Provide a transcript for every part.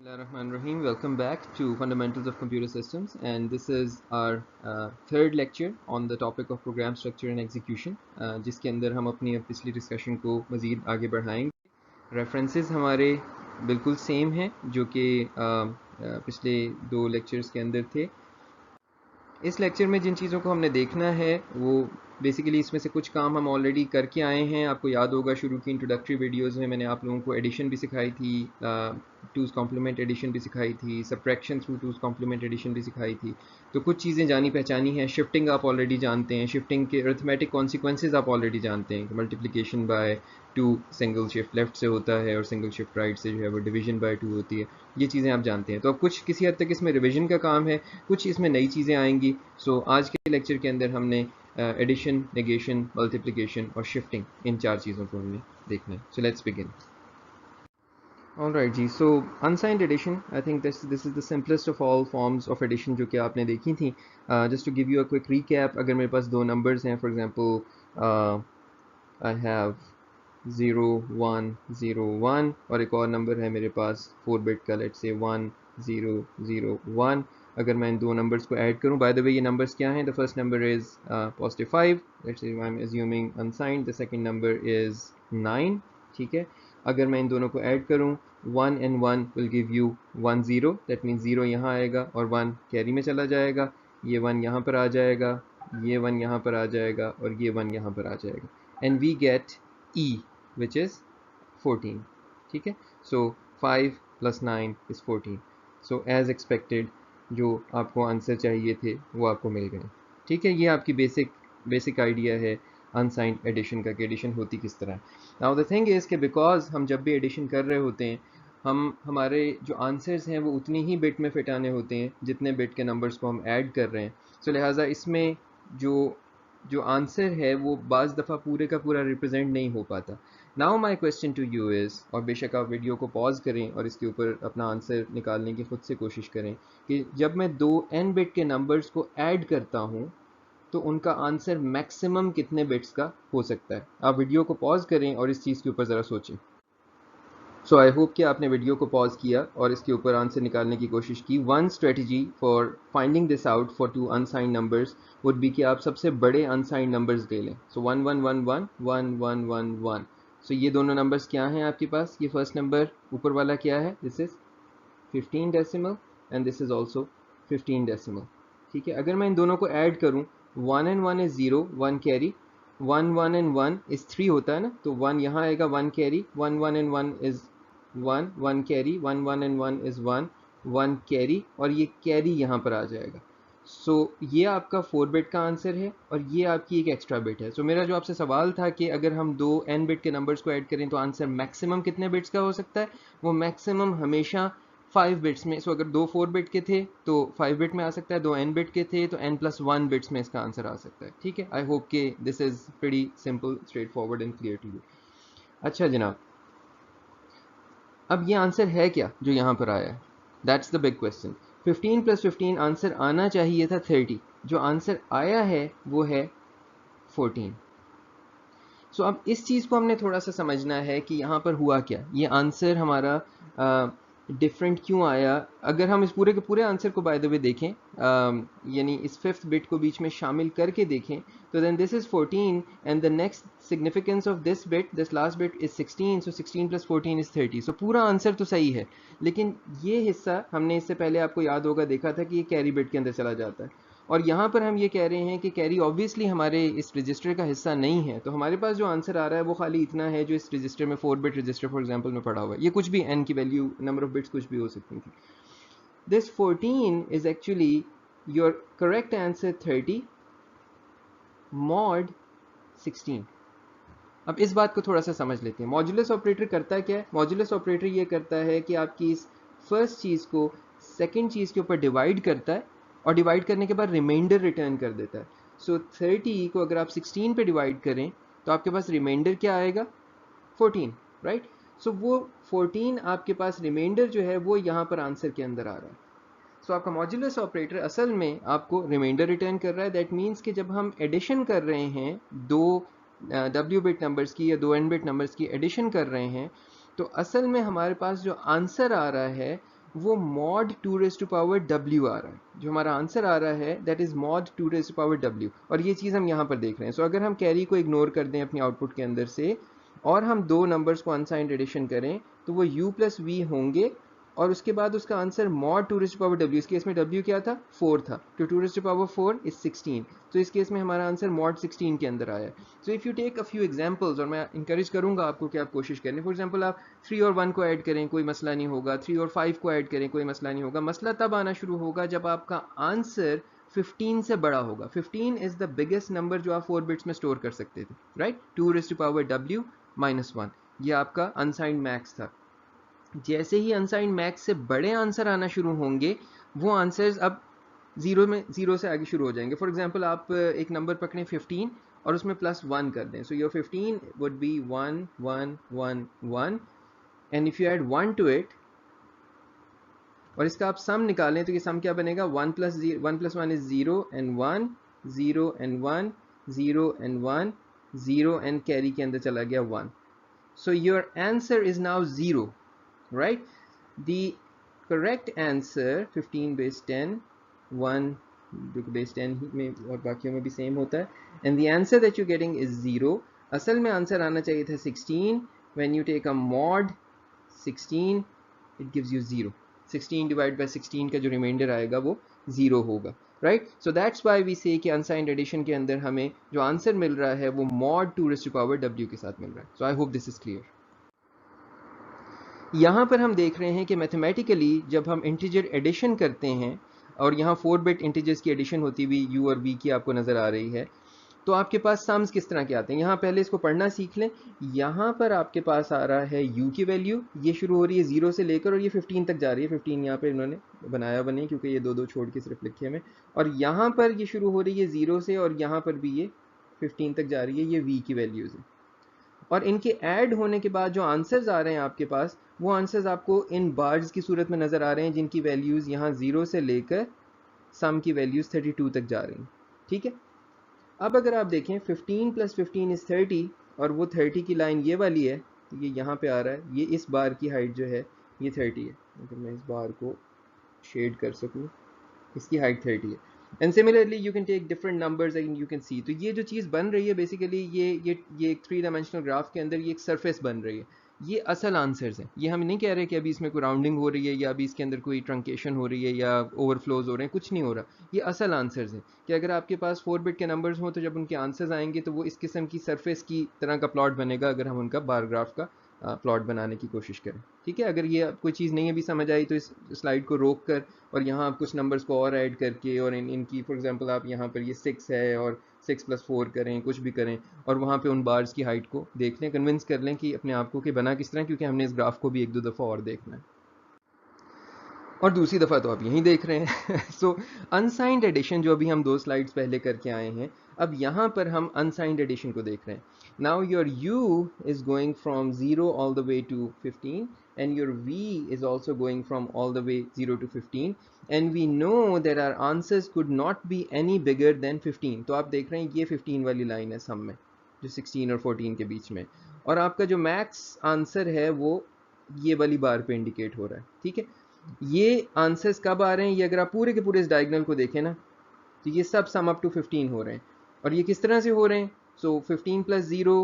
Bismillahirrahmanirrahim. Welcome back to Fundamentals of Computer Systems, and this is our third lecture on the topic of program structure and execution, जिसके अंदर हम अपनी पिछली discussion को मज़ीद आगे बढ़ाएंगे. रेफरेंसेस हमारे बिल्कुल सेम हैं जो कि पिछले दो लेक्चर्स के अंदर थे. इस लेक्चर में जिन चीज़ों को हमने देखना है वो बेसिकली इसमें से कुछ काम हम ऑलरेडी करके आए हैं. आपको याद होगा शुरू की इंट्रोडक्टरी वीडियोस में मैंने आप लोगों को एडिशन भी सिखाई थी, टूज़ कॉम्प्लीमेंट एडिशन भी सिखाई थी, subtraction through two's complement addition भी सिखाई थी. तो कुछ चीज़ें जानी पहचानी हैं. शिफ्टिंग आप ऑलरेडी जानते हैं, शिफ्टिंग के अरिथमेटिक कॉन्सिक्वेंसेज आप ऑलरेडी जानते हैं. Multiplication by two single shift left से होता है और सिंगल शिफ्ट राइट से जो है वो डिवीजन बाय टू होती है. ये चीज़ें आप जानते हैं. तो अब कुछ किसी हद तक इसमें रिविजन का काम है, कुछ इसमें नई चीज़ें आएंगी. सो आज के लेक्चर के अंदर हमने एडिशन, नेगेशन, मल्टीप्लिकेशन और शिफ्टिंग, इन चार चीज़ों को हमने देखना है. So let's begin. ऑलराइट जी. So unsigned addition, I think this is the simplest of all forms of addition जो कि आपने देखी थी. Just to give you a quick recap, अगर मेरे पास दो नंबर्स हैं, फॉर एग्जांपल आई हैव 0 1 0 1 और एक और नंबर है मेरे पास 4 बिट का, लेट्स से 1 0 0 1. अगर मैं इन दो नंबर्स को ऐड करूं, बाय द वे ये नंबर्स क्या हैं? The first number is positive 5, let's say I am assuming unsigned. The second number is 9. ठीक है. अगर मैं इन दोनों को ऐड करूं, 1 and 1 will give you 1 0. That means 0 यहाँ आएगा और 1 कैरी में चला जाएगा. ये 1 यहाँ पर आ जाएगा, ये 1 यहाँ पर आ जाएगा और ये 1 यहाँ पर आ जाएगा. And we get E, which is 14. ठीक है. So 5 plus 9 is 14. So as expected जो आपको आंसर चाहिए थे वो आपको मिल गए. ठीक है. ये आपकी बेसिक आइडिया है अनसाइंड एडिशन का, कि एडिशन होती किस तरह. नाउ द थिंग इज़ कि बिकॉज हम जब भी एडिशन कर रहे होते हैं, हमारे जो आंसर्स हैं वो उतनी ही बिट में फिट आने होते हैं जितने बिट के नंबर्स को हम ऐड कर रहे हैं. सो लिहाजा इसमें जो आंसर है वो बाज़ दफ़ा पूरे का पूरा रिप्रेजेंट नहीं हो पाता. Now my question to you is, और बेशक आप वीडियो को पॉज करें और इसके ऊपर अपना आंसर निकालने की खुद से कोशिश करें, कि जब मैं दो n बिट के नंबर्स को ऐड करता हूँ तो उनका आंसर मैक्सिमम कितने बिट्स का हो सकता है. आप वीडियो को पॉज करें और इस चीज़ के ऊपर ज़रा सोचें. सो आई होप कि आपने वीडियो को पॉज किया और इसके ऊपर आंसर निकालने की कोशिश की. One strategy for finding this out for two unsigned numbers would be कि आप सबसे बड़े अनसाइंड नंबर्स ले लें. सो 1 1 1 1 1 1 1 1. सो ये दोनों नंबर्स क्या हैं आपके पास? ये फर्स्ट नंबर ऊपर वाला क्या है? This is 15 decimal and this is also 15 decimal. ठीक है. अगर मैं इन दोनों को ऐड करूँ, 1 and 1 is 0, 1 carry. 1 1 and 1 is 3 होता है ना, तो 1 यहाँ आएगा, 1 carry. 1 1 and 1 is 1 1 carry. 1 1 and 1 is 1 1 carry, और ये कैरी यहाँ पर आ जाएगा. सो ये आपका 4 बिट का आंसर है और ये आपकी एक एक्स्ट्रा बिट है. सो मेरा जो आपसे सवाल था कि अगर हम दो n बिट के नंबर्स को ऐड करें तो आंसर मैक्सिमम कितने बिट्स का हो सकता है, वो मैक्सिमम हमेशा 5 बिट्स में. सो अगर दो 4 बिट के थे तो 5 बिट में आ सकता है, दो n बिट के थे तो n+1 बिट्स में इसका आंसर आ सकता है. ठीक है. आई होप कि this is pretty simple, straightforward and clear to you. अच्छा जनाब, अब ये आंसर है क्या जो यहाँ पर आया है? That's the big question. 15 + 15 answer आना चाहिए था 30. जो आंसर आया है वो है 14. सो अब इस चीज़ को हमने थोड़ा सा समझना है कि यहाँ पर हुआ क्या, ये आंसर हमारा डिफरेंट क्यों आया. अगर हम इस पूरे के पूरे आंसर को बाय द वे देखें, यानी इस फिफ्थ बिट को बीच में शामिल करके देखें, तो then this is 14 and the next significance of this bit, this last bit is 16. So 16 + 14 is 30. So पूरा आंसर तो सही है, लेकिन ये हिस्सा हमने इससे पहले, आपको याद होगा, देखा था कि ये कैरी बिट के अंदर चला जाता है. और यहाँ पर हम ये कह रहे हैं कि कैरी ऑब्वियसली हमारे इस रजिस्टर का हिस्सा नहीं है, तो हमारे पास जो आंसर आ रहा है वो खाली इतना है जो इस रजिस्टर में 4 बिट रजिस्टर फॉर एग्जांपल में पड़ा हुआ है. ये कुछ भी n की वैल्यू, नंबर ऑफ बिट्स कुछ भी हो सकती थी. This 14 is actually your correct answer 30 mod 16. अब इस बात को थोड़ा सा समझ लेते हैं. मॉड्यूलस ऑपरेटर करता क्या है? मॉड्यूलस ऑपरेटर ये करता है कि आपकी इस फर्स्ट चीज़ को सेकंड चीज़ के ऊपर डिवाइड करता है और डिवाइड करने के बाद रिमाइंडर रिटर्न कर देता है. सो 30 को अगर आप 16 पे डिवाइड करें तो आपके पास रिमाइंडर क्या आएगा? 14, राइट. सो वो 14 आपके पास रिमाइंडर जो है वो यहाँ पर आंसर के अंदर आ रहा है. सो आपका मॉड्यूलस ऑपरेटर असल में आपको रिमाइंडर रिटर्न कर रहा है. दैट मीन्स कि जब हम एडिशन कर रहे हैं दो w बिट नंबर्स की या दो n बिट नंबर्स की एडिशन कर रहे हैं, तो असल में हमारे पास जो आंसर आ रहा है वो mod 2 raise to power w आ रहा है। जो हमारा आंसर आ रहा है that is mod 2 raise to power w, और ये चीज़ हम यहाँ पर देख रहे हैं। सो अगर हम कैरी को इग्नोर कर दें अपनी आउटपुट के अंदर से और हम दो नंबर्स को अनसाइंड एडिशन करें तो वो u प्लस v होंगे, और उसके बाद उसका answer mod 2 raise to power w, इस केस में w क्या था, 4 था, तो 2 रेज़ टू पावर 4 इज 16, तो इस केस में हमारा आंसर mod 16 के अंदर आया है। So if you take a few examples, और मैं इंकरेज करूंगा आपको कि आप कोशिश करें, फॉर एग्जांपल आप 3 और 1 को ऐड करें कोई मसला नहीं होगा, 3 और 5 को ऐड करें कोई मसला नहीं होगा। मसला तब आना शुरू होगा जब आपका आंसर 15 से बड़ा होगा। 15 इज द बिगेस्ट नंबर जो आप 4 बिट्स में स्टोर कर सकते थे, right. 2 raise to power w माइनस 1, ये आपका अनसाइंड मैक्स था। जैसे ही अनसाइंड मैक्स से बड़े आंसर आना शुरू होंगे, वो आंसर्स अब जीरो से आगे शुरू हो जाएंगे। फॉर एग्जांपल आप एक नंबर पकड़ें 15 और उसमें प्लस 1 कर दें, so your 15 would be 1 1 1 1, and if you add 1 to it और इसका आप सम निकालें तो ये सम क्या बनेगा, 1 plus 1 is 0 and 1 0 and 1 0 and 1 0 and carry के अंदर चला गया 1, so your answer is now 0, right? The correct answer 15 base 10 1 जो कि base 10 में और बाकियों में भी सेम होता है, and the answer that you're getting is 0। असल में आंसर आना चाहिए था 16। when you take a mod 16 it gives you 0। 16 divided by 16 का जो रिमाइंडर आएगा वो 0 होगा, right. So that's why we say कि अनसाइंड एडिशन के अंदर हमें जो आंसर मिल रहा है वो mod 2 raised to power w के साथ मिल रहा है। So I hope this is clear. यहाँ पर हम देख रहे हैं कि मैथमेटिकली जब हम इंटीजर एडिशन करते हैं, और यहाँ 4 बिट इंटीजर्स की एडिशन होती हुई u और v की आपको नज़र आ रही है, तो आपके पास सम्स किस तरह के आते हैं। यहाँ पहले इसको पढ़ना सीख लें। यहाँ पर आपके पास आ रहा है u की वैल्यू, ये शुरू हो रही है 0 से लेकर और ये 15 तक जा रही है। 15 यहाँ पर इन्होंने बनाया बने क्योंकि ये दो छोड़ के सिर्फ लिखे में, और यहाँ पर ये शुरू हो रही है 0 से और यहाँ पर भी ये 15 तक जा रही है, ये v की वैल्यूज़ है। और इनके ऐड होने के बाद जो आंसर्स आ रहे हैं आपके पास, वो आंसर्स आपको इन बार्स की सूरत में नज़र आ रहे हैं जिनकी वैल्यूज़ यहाँ 0 से लेकर सम की वैल्यूज़ 32 तक जा रही हैं, ठीक है। अब अगर आप देखें 15 प्लस 15 इज़ 30, और वो 30 की लाइन ये वाली है, तो ये यहाँ पे आ रहा है, ये इस बार की हाइट जो है ये 30 है। अगर मैं इस बार को शेड कर सकूँ, इसकी हाइट 30 है। And similarly you can take different numbers and you can see. तो ये जो चीज़ बन रही है बेसिकली ये एक 3 डायमेंशनल ग्राफ के अंदर ये एक सरफेस बन रही है। ये असल आंसर्स हैं। ये हम नहीं कह रहे कि अभी इसमें कोई राउंडिंग हो रही है या अभी इसके अंदर कोई ट्रंकेशन हो रही है या ओवरफ्लोज हो रहे हैं, कुछ नहीं हो रहा। ये असल आंसर्स हैं कि अगर आपके पास 4 बिट के नंबर्स हों तो जब उनके आंसर्स आएंगे तो वो इस किस्म की सरफेस की तरह का प्लॉट बनेगा अगर हम उनका बार ग्राफ का प्लॉट बनाने की कोशिश करें, ठीक है। अगर ये कोई चीज़ नहीं अभी समझ आई तो इस स्लाइड को रोक कर और यहाँ आप कुछ नंबर्स को और ऐड करके और इनकी फॉर एग्जांपल आप यहाँ पर ये 6 है और 6 + 4 करें, कुछ भी करें, और वहाँ पे उन बार्स की हाइट को देख लें, कन्विंस कर लें कि अपने आप को कि बना किस तरह, क्योंकि हमने इस ग्राफ को भी 1-2 दफ़ा और देखना है और दूसरी दफ़ा तो आप यहीं देख रहे हैं। सो अनसाइंड एडिशन जो अभी हम 2 स्लाइड्स पहले करके आए हैं, अब यहाँ पर हम अनसाइंड एडिशन को देख रहे हैं। Now your u is going from 0 all the way to 15 and your v is also going from all the way 0 to 15, and we know that our answers could not be any bigger than 15। तो आप देख रहे हैं ये 15 वाली line है सम में जो 16 और 14 के बीच में, और आपका जो मैक्स आंसर है वो ये वाली बार पे इंडिकेट हो रहा है, ठीक है। ये आंसर्स कब आ रहे हैं, ये अगर आप पूरे के पूरे इस डायगोनल को देखें ना, तो ये सब सम अप टू 15 हो रहे हैं। और ये किस तरह से हो रहे हैं, सो 15 + 0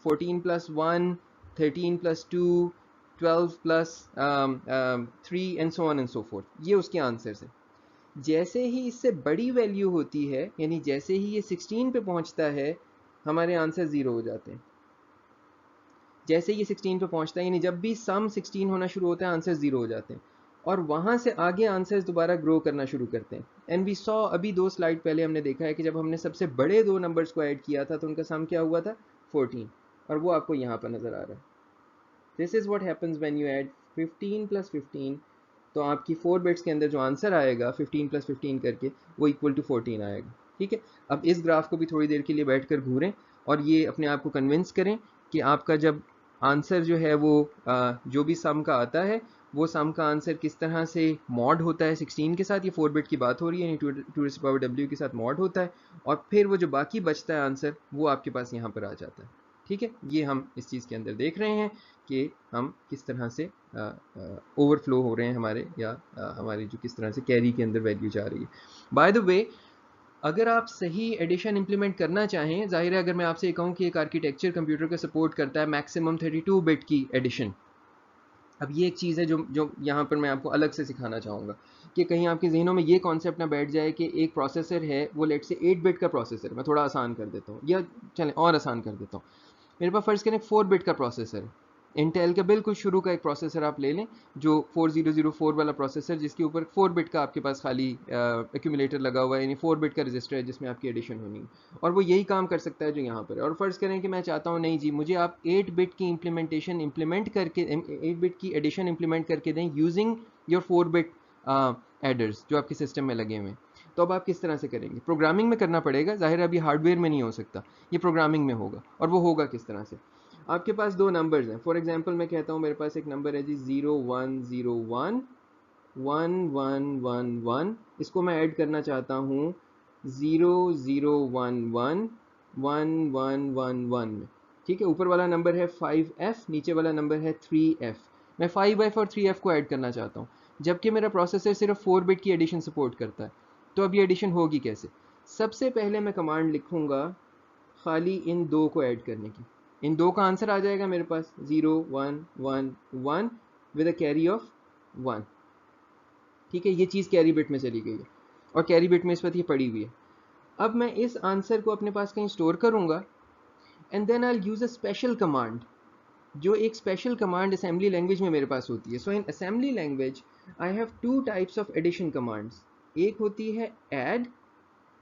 14 + 1 13 + 2 12 + 3 and so on and so fourth, ये उसके आंसर्स हैं। जैसे ही इससे बड़ी वैल्यू होती है, यानी जैसे ही ये 16 पे पहुंचता है, हमारे आंसर 0 हो जाते हैं। जैसे ये 16 पे पहुंचता है, यानी जब भी सम 16 होना शुरू होता है, आंसर 0 हो जाते हैं, और वहां से आगे आंसर्स दोबारा ग्रो करना शुरू करते हैं। एंड वी सॉ, अभी 2 स्लाइड पहले हमने देखा है कि जब हमने सबसे बड़े 2 नंबर्स को ऐड किया था तो उनका सम क्या हुआ था, 14, और वो आपको यहाँ पर नजर आ रहा है। This is what happens when you add 15 + 15, तो आपकी 4 बिट्स के अंदर जो आंसर आएगा 15 + 15 करके, वो इक्वल टू 14 आएगा, ठीक है। अब इस ग्राफ को भी थोड़ी देर के लिए बैठ कर घूरें और ये अपने आप को कन्विंस करें कि आपका जब आंसर जो है वो जो भी सम का आता है, वो सम का आंसर किस तरह से मॉड होता है 16 के साथ। ये 4 बिट की बात हो रही है, यानी 2 w के साथ मॉड होता है, और फिर वो जो बाकी बचता है आंसर, वो आपके पास यहाँ पर आ जाता है। ठीक है, ये हम इस चीज़ के अंदर देख रहे हैं कि हम किस तरह से ओवरफ्लो हो रहे हैं हमारे, या हमारी जो किस तरह से कैरी के अंदर वैल्यू जा रही है। बाय द वे, अगर आप सही एडिशन इंप्लीमेंट करना चाहें, जाहिर है अगर मैं आपसे कहूँ कि एक आर्किटेक्चर कंप्यूटर का सपोर्ट करता है मैक्सिमम 32 बिट की एडिशन, अब ये एक चीज़ है जो यहाँ पर मैं आपको अलग से सिखाना चाहूँगा कि कहीं आपके जहनों में ये कॉन्सेप्ट ना बैठ जाए कि एक प्रोसेसर है वो लेट से 8 बिट का प्रोसेसर, मैं थोड़ा आसान कर देता हूँ, या चलें और आसान कर देता हूँ, मेरे पास फ़र्ज़ करें 4 बिट का प्रोसेसर है, इंटेल का बिल्कुल शुरू का एक प्रोसेसर आप ले लें जो 4004 वाला प्रोसेसर, जिसके ऊपर 4 बिट का आपके पास खाली एक्यूमुलेटर लगा हुआ है, यानी 4 बिट का रजिस्टर है जिसमें आपकी एडिशन होनी है, और वो यही काम कर सकता है जो यहाँ पर है। और फ़र्ज़ करें कि मैं चाहता हूँ नहीं जी, मुझे आप 8 बिट की इम्प्लीमेंटेशन इम्प्लीमेंट करके 8 बिट की एडिशन इम्प्लीमेंट करके दें यूजिंग योर 4 बिट एडर्स जो आपके सिस्टम में लगे हुए हैं। तो अब आप किस तरह से करेंगे? प्रोग्रामिंग में करना पड़ेगा, ज़ाहिर है अभी हार्डवेयर में नहीं हो सकता, ये प्रोग्रामिंग में होगा। और वो होगा किस तरह से? आपके पास दो नंबर्स हैं, फॉर एग्जांपल मैं कहता हूँ मेरे पास एक नंबर है जी 0101 1111, इसको मैं ऐड करना चाहता हूँ 0011 1111 में, ठीक है। ऊपर वाला नंबर है 5F, नीचे वाला नंबर है 3F, मैं 5F और 3F को ऐड करना चाहता हूँ, जबकि मेरा प्रोसेसर सिर्फ 4 बिट की एडिशन सपोर्ट करता है। तो अब ये एडिशन होगी कैसे? सबसे पहले मैं कमांड लिखूंगा खाली इन दो को ऐड करने की, इन दो का आंसर आ जाएगा मेरे पास 0111 विद अ कैरी ऑफ 1, ठीक है। ये चीज़ कैरी बिट में चली गई है और कैरी बिट में इस वक्त ये पड़ी हुई है। अब मैं इस आंसर को अपने पास कहीं स्टोर करूंगा and then I use a special command, जो एक स्पेशल कमांड असेंबली लैंग्वेज में मेरे पास होती है। So in assembly language I have two types of addition commands. एक होती है ऐड,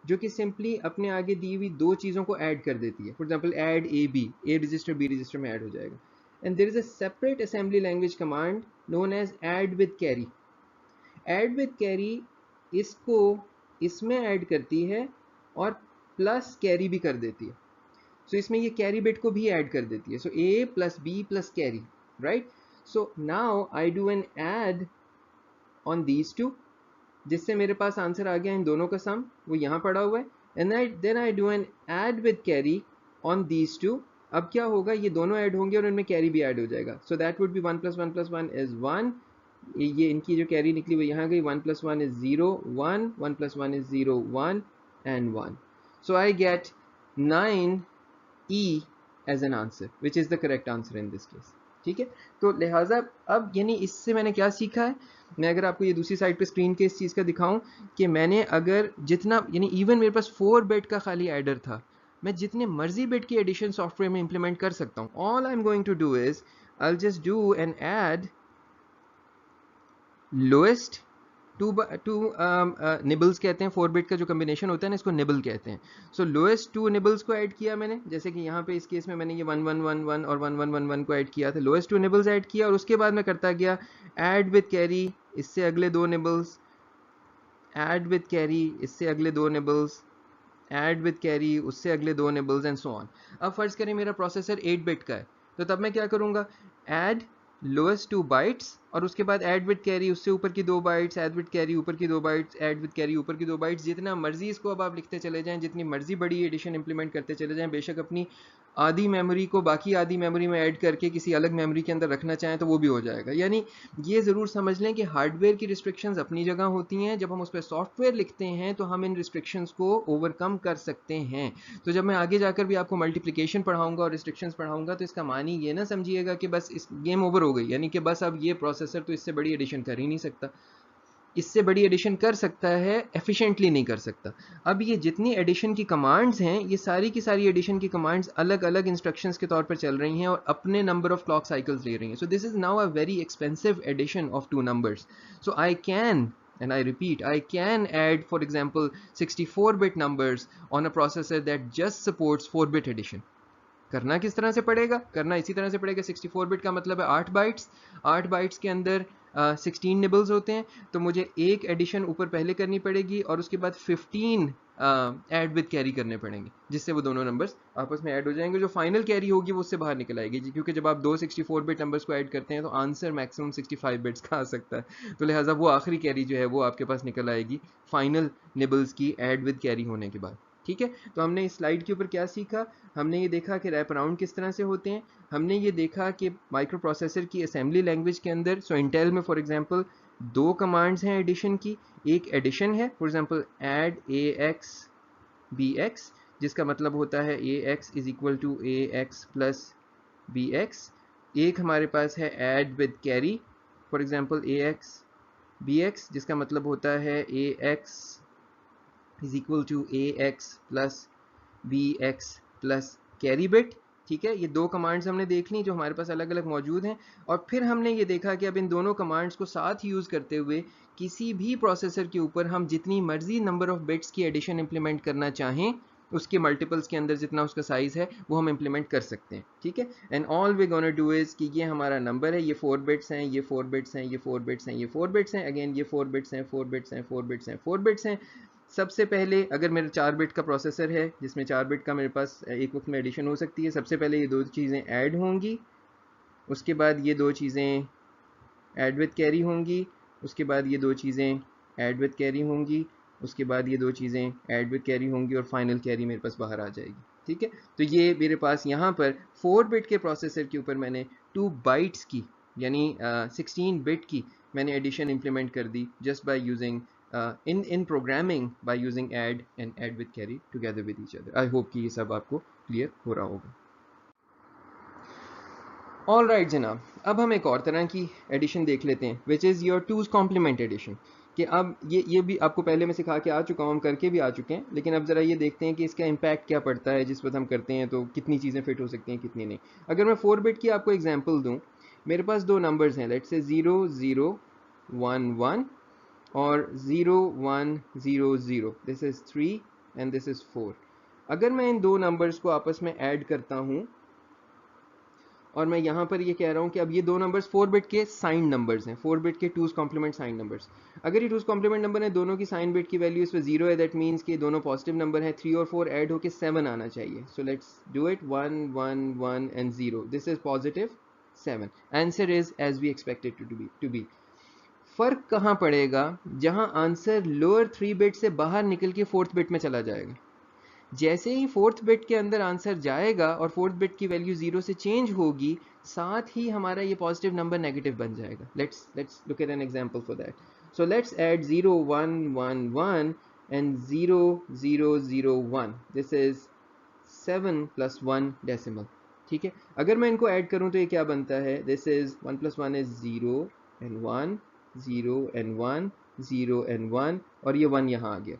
जो कि सिंपली अपने आगे दी हुई दो चीज़ों को ऐड कर देती है, for example add A register B register में ऐड हो जाएगा। And there is a separate assembly language command known as add with carry. Add with carry इसको इसमें ऐड करती है और प्लस कैरी भी कर देती है। सो इसमें ये कैरी बिट को भी ऐड कर देती है। So A plus B plus carry, right. So now I do an add on these two, जिससे मेरे पास आंसर आ गया इन दोनों का सम, वो यहाँ पड़ा हुआ है। And then I do an add with carry on these two. अब क्या होगा, ये दोनों ऐड होंगे और इनमें कैरी भी ऐड हो जाएगा। So that would be 1 + 1 + 1 is 1। ये इनकी जो कैरी निकली वो यहाँ गई, 1 + 1 is 0 1, 1 + 1 is 0 1 and 1। So I get 9E as an answer which is the correct answer in this case, ठीक है। तो लिहाजा अब यानी इससे मैंने क्या सीखा है, मैं अगर आपको ये दूसरी साइड पे स्क्रीन के इस चीज़ का दिखाऊं कि मैंने अगर जितना यानी इवन मेरे पास 4 बिट का खाली एडर था, मैं जितने मर्जी बिट की एडिशन सॉफ्टवेयर में इंप्लीमेंट कर सकता हूँ। All I am going to do is I will just do an add lowest two nibbles कहते हैं, 4 बिट का जो कम्बिनेशन होता है ना, इसको निबल कहते हैं। सो लोएस्ट 2 निबल्स को ऐड किया मैंने, जैसे कि यहाँ पे इस केस में मैंने ये 1111 और 1111 को ऐड किया था, लोएस्ट 2 निबल्स ऐड किया, और उसके बाद मैं करता गया ऐड विद कैरी, इससे अगले 2 निबल्स, ऐड विद कैरी, इससे अगले 2 निबल्स, ऐड विद कैरी, उससे अगले 2 निबल्स एंड सो ऑन। अब फर्ज करें मेरा प्रोसेसर 8 बिट का है, तो तब मैं क्या करूँगा, ऐड लोएस्ट 2 बाइट्स और उसके बाद ऐड विद कैरी, उससे ऊपर की 2 बाइट्स, ऐड विद कैरी ऊपर की 2 बाइट्स, ऐड विद कैरी ऊपर की 2 बाइट्स, जितना मर्जी इसको अब आप लिखते चले जाएं, जितनी मर्जी बड़ी एडिशन इंप्लीमेंट करते चले जाएं, बेशक अपनी आधी मेमोरी को बाकी आधी मेमोरी में ऐड करके किसी अलग मेमोरी के अंदर रखना चाहें तो वो भी हो जाएगा। यानी ये ज़रूर समझ लें कि हार्डवेयर की रिस्ट्रिक्शंस अपनी जगह होती हैं, जब हम उस पर सॉफ्टवेयर लिखते हैं तो हम इन रिस्ट्रिक्शंस को ओवरकम कर सकते हैं। तो जब मैं आगे जाकर भी आपको मल्टीप्लिकेशन पढ़ाऊंगा और रिस्ट्रिक्शंस पढ़ाऊंगा तो इसका मानी ये ना समझिएगा कि बस इस गेम ओवर हो गई, यानी कि बस अब ये प्रोसेसर तो इससे बड़ी एडिशन कर ही नहीं सकता। इससे बड़ी एडिशन कर सकता है, एफिशिएंटली नहीं कर सकता। अब ये जितनी एडिशन की कमांड्स हैं, ये सारी की सारी एडिशन की कमांड्स अलग अलग इंस्ट्रक्शंस के तौर पर चल रही हैं और अपने नंबर ऑफ क्लॉक साइकिल्स ले रही हैं। So this is now a very expensive addition of 2 numbers. So I can, and I repeat, I can add, for example, 64-bit numbers on a processor that just supports 4-bit addition. करना किस तरह से पड़ेगा, करना इसी तरह से पड़ेगा। 64 बिट का मतलब है 8 बाइट्स, 8 बाइट्स के अंदर 16 निबल्स होते हैं, तो मुझे एक एडिशन ऊपर पहले करनी पड़ेगी और उसके बाद 15 ऐड विद कैरी करने पड़ेंगे, जिससे वो दोनों नंबर्स आपस में ऐड हो जाएंगे। जो फाइनल कैरी होगी वो उससे बाहर निकल आएगी, क्योंकि जब आप दो 64 बिट नंबर्स को ऐड करते हैं तो आंसर मैक्सिमम 65 बिट्स का आ सकता है, तो लिहाजा वो आखिरी कैरी जो है वो आपके पास निकल आएगी फाइनल निबल्स की ऐड विद कैरी होने के बाद। ठीक है, तो हमने इस स्लाइड के ऊपर क्या सीखा? हमने ये देखा कि रैप अराउंड किस तरह से होते हैं, हमने ये देखा कि माइक्रो प्रोसेसर की असेंबली लैंग्वेज के अंदर, सो इंटेल में फॉर एग्जांपल दो कमांड्स हैं एडिशन की, एक एडिशन है for example add A X B X, जिसका मतलब होता है A X is equal to A X plus B X. एक हमारे पास है add with carry, for example A X B X, जिसका मतलब होता है A X is equal to A X plus B X plus carry bit. ठीक है, ये दो कमांड्स हमने देख ली जो हमारे पास अलग अलग मौजूद हैं, और फिर हमने ये देखा कि अब इन दोनों कमांड्स को साथ यूज़ करते हुए किसी भी प्रोसेसर के ऊपर हम जितनी मर्जी नंबर ऑफ बिट्स की एडिशन इंप्लीमेंट करना चाहें, उसके मल्टीपल्स के अंदर जितना उसका साइज है वो हम इंप्लीमेंट कर सकते हैं। ठीक है, and all we gonna do is कि ये हमारा नंबर है, ये 4 बिट्स हैं, ये 4 बिट्स हैं, ये 4 बिट्स हैं, ये 4 बिट्स हैं, अगेन ये 4 बिट्स हैं, 4 बिट्स हैं, 4 बिट्स हैं, 4 बिट्स हैं। सबसे पहले अगर मेरा 4 बिट का प्रोसेसर है जिसमें 4 बिट का मेरे पास एक वक्त में एडिशन हो सकती है, सबसे पहले ये दो चीज़ें ऐड होंगी, उसके बाद ये दो चीज़ें ऐड विद कैरी होंगी, उसके बाद ये दो चीज़ें ऐड विद कैरी होंगी, उसके बाद ये दो चीज़ें ऐड विद कैरी होंगी, और फाइनल कैरी मेरे पास बाहर आ जाएगी। ठीक है, तो ये मेरे पास यहाँ पर 4 बिट के प्रोसेसर के ऊपर मैंने 2 बाइट्स की यानी 16 बिट की मैंने एडिशन इम्प्लीमेंट कर दी just by using in programming by using add and add with carry together with each other. I hope कि ये सब आपको क्लियर हो रहा होगा। ऑल राइट जनाब, अब हम एक और तरह की एडिशन देख लेते हैं which is your two's complement addition. कि अब ये भी आपको पहले मैं सिखा के आ चुका हूँ, हम करके भी आ चुके हैं, लेकिन अब ज़रा ये देखते हैं कि इसका इम्पैक्ट क्या पड़ता है जिस वक्त हम करते हैं, तो कितनी चीज़ें फिट हो सकती हैं कितनी नहीं। अगर मैं 4 बिट की आपको एग्जांपल दूँ, मेरे पास दो नंबर्स हैं, लेट्स से 0 0 1 1 और 0 1 0 0, this is 3 and this is 4। अगर मैं इन दो नंबर्स को आपस में ऐड करता हूँ और मैं यहाँ पर ये कह रहा हूँ कि अब ये दो नंबर्स 4 बिट के साइन नंबर्स हैं, 4 बिट के टूज कॉम्प्लीमेंट साइन नंबर्स। अगर ये टूज कॉम्प्लीमेंट नंबर है, दोनों की साइन बिट की वैल्यू इस पर 0 है, दैट मीन्स कि दोनों पॉजिटिव नंबर हैं, 3 और 4 ऐड होकर 7 आना चाहिए। So let's do it, 1 1 1 and 0, this is positive 7। Answer is as we expected to be. फर्क कहाँ पड़ेगा? जहाँ आंसर लोअर 3 बिट से बाहर निकल के 4th बिट में चला जाएगा। जैसे ही 4th बिट के अंदर आंसर जाएगा और 4th बिट की वैल्यू 0 से चेंज होगी, साथ ही हमारा ये पॉजिटिव नंबर नेगेटिव बन जाएगा। Let's look at N example for that. So let's add 0 1 1 1 and 0 0 0 1, this is 7 plus 1 decimal. ठीक है, अगर मैं इनको ऐड करूं तो ये क्या बनता है? This is 1 plus 1 is 0 and 1 0 and 1 0 and 1, और ये 1 यहाँ आ गया।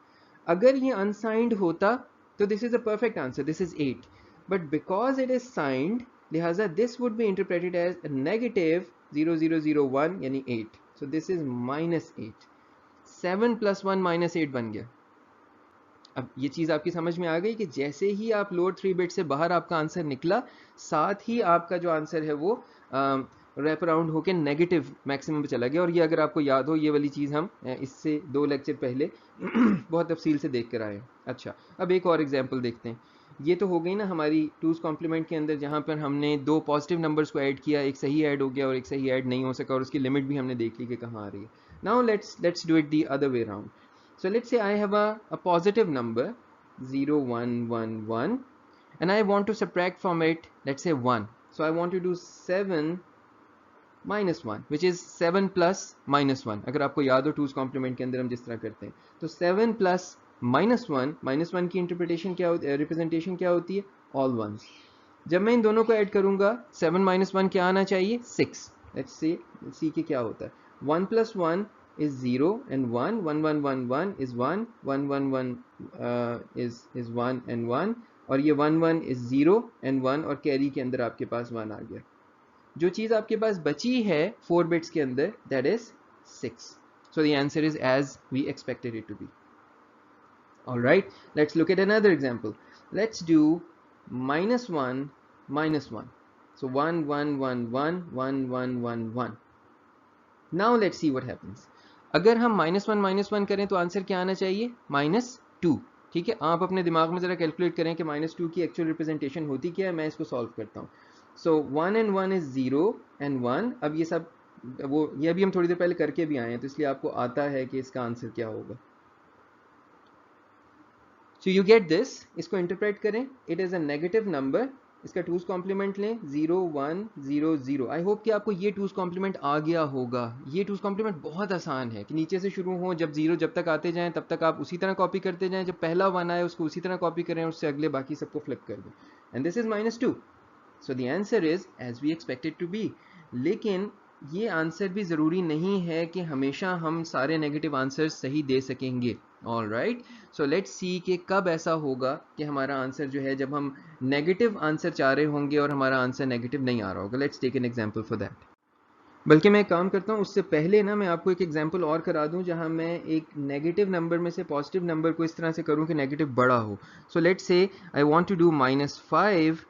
अगर ये अनसाइंड होता तो this is a perfect answer, this is 8, but because it is signed, लिहाजा this would be interpreted as a negative 0001 यानी 8, so this is minus 8, 7 plus 1 minus 8 बन गया। अब ये चीज़ आपकी समझ में आ गई कि जैसे ही आप लोअर 3 बिट से बाहर आपका आंसर निकला, साथ ही आपका जो आंसर है वो रैप अराउंड होकर नेगेटिव मैक्सिमम पे चला गया। और ये अगर आपको याद हो, ये वाली चीज़ हम इससे 2 लेक्चर पहले बहुत तफसील से देख कर आए हैं। अच्छा, अब एक और एग्जांपल देखते हैं। ये तो हो गई ना हमारी टूज कॉम्प्लीमेंट के अंदर, जहाँ पर हमने दो पॉजिटिव नंबर्स को ऐड किया, एक सही ऐड हो गया और एक सही ऐड नहीं हो सका, और उसकी लिमिट भी हमने देख ली कि कहाँ आ रही है। Now let's do it the other way around. So let's say I have a positive number 0 1 1 1 and I want to subtract from it, let's say 1. So I want to do 7 minus 1 which is 7 plus minus 1। अगर आपको याद हो twos complement के अंदर हम जिस तरह करते हैं, तो 7 plus minus 1 की इंटरप्रिटेशन क्या होती है, रिप्रेजेंटेशन क्या होती है? All ones. जब मैं इन दोनों को ऐड करूंगा, 7 minus 1 क्या आना चाहिए? 6। लेट्स सी कि क्या होता है। 1 plus 1 is 0 and 1, 1 1 1 1 is 1, 1 1 1 is 1 and 1, और ये 1 1 is 0 and 1, और कैरी के अंदर आपके पास 1 आ गया। जो चीज़ आपके पास बची है 4 बिट्स के अंदर, that is 6. So the answer is as we expected it to be. Alright, let's look at another example. Let's do minus 1 minus 1. So 1 1 1 1 1 1 1 1. Now let's see what happens. अगर हम -1 करें तो आंसर क्या आना चाहिए? -2। ठीक है, आप अपने दिमाग में ज़रा कैलकुलेट करें कि -2 की एक्चुअल रिप्रेजेंटेशन होती क्या है। मैं इसको सॉल्व करता हूँ। सो 1 and 1 is 0 and 1। अब ये सब ये अभी हम थोड़ी देर पहले करके भी आए हैं, तो इसलिए आपको आता है कि इसका आंसर क्या होगा। सो यू गेट दिस, इसको इंटरप्रेट करें, it is a negative number, इसका टूज कॉम्प्लीमेंट लें 0 1 0 0। आई होप कि आपको ये टूज कॉम्प्लीमेंट आ गया होगा। ये टूज कॉम्प्लीमेंट बहुत आसान है कि नीचे से शुरू हो, जब 0 जब तक आते जाएं तब तक आप उसी तरह कॉपी करते जाएं, जब पहला 1 आए उसको उसी तरह कॉपी करें, उससे अगले बाकी सबको फ्लिप कर दें। And this is -2, so the answer is as we expected to be. लेकिन ये आंसर भी ज़रूरी नहीं है कि हमेशा हम सारे नेगेटिव आंसर्स सही दे सकेंगे। All right, so let's see कि कब ऐसा होगा कि हमारा आंसर जो है, जब हम नेगेटिव आंसर चाह रहे होंगे और हमारा आंसर नेगेटिव नहीं आ रहा होगा। Let's take an example for that. बल्कि मैं एक काम करता हूँ, उससे पहले ना मैं आपको एक एग्जांपल और करा दूँ जहाँ मैं एक नेगेटिव नंबर में से पॉजिटिव नंबर को इस तरह से करूँ कि नेगेटिव बड़ा हो। So let's say I want to do -5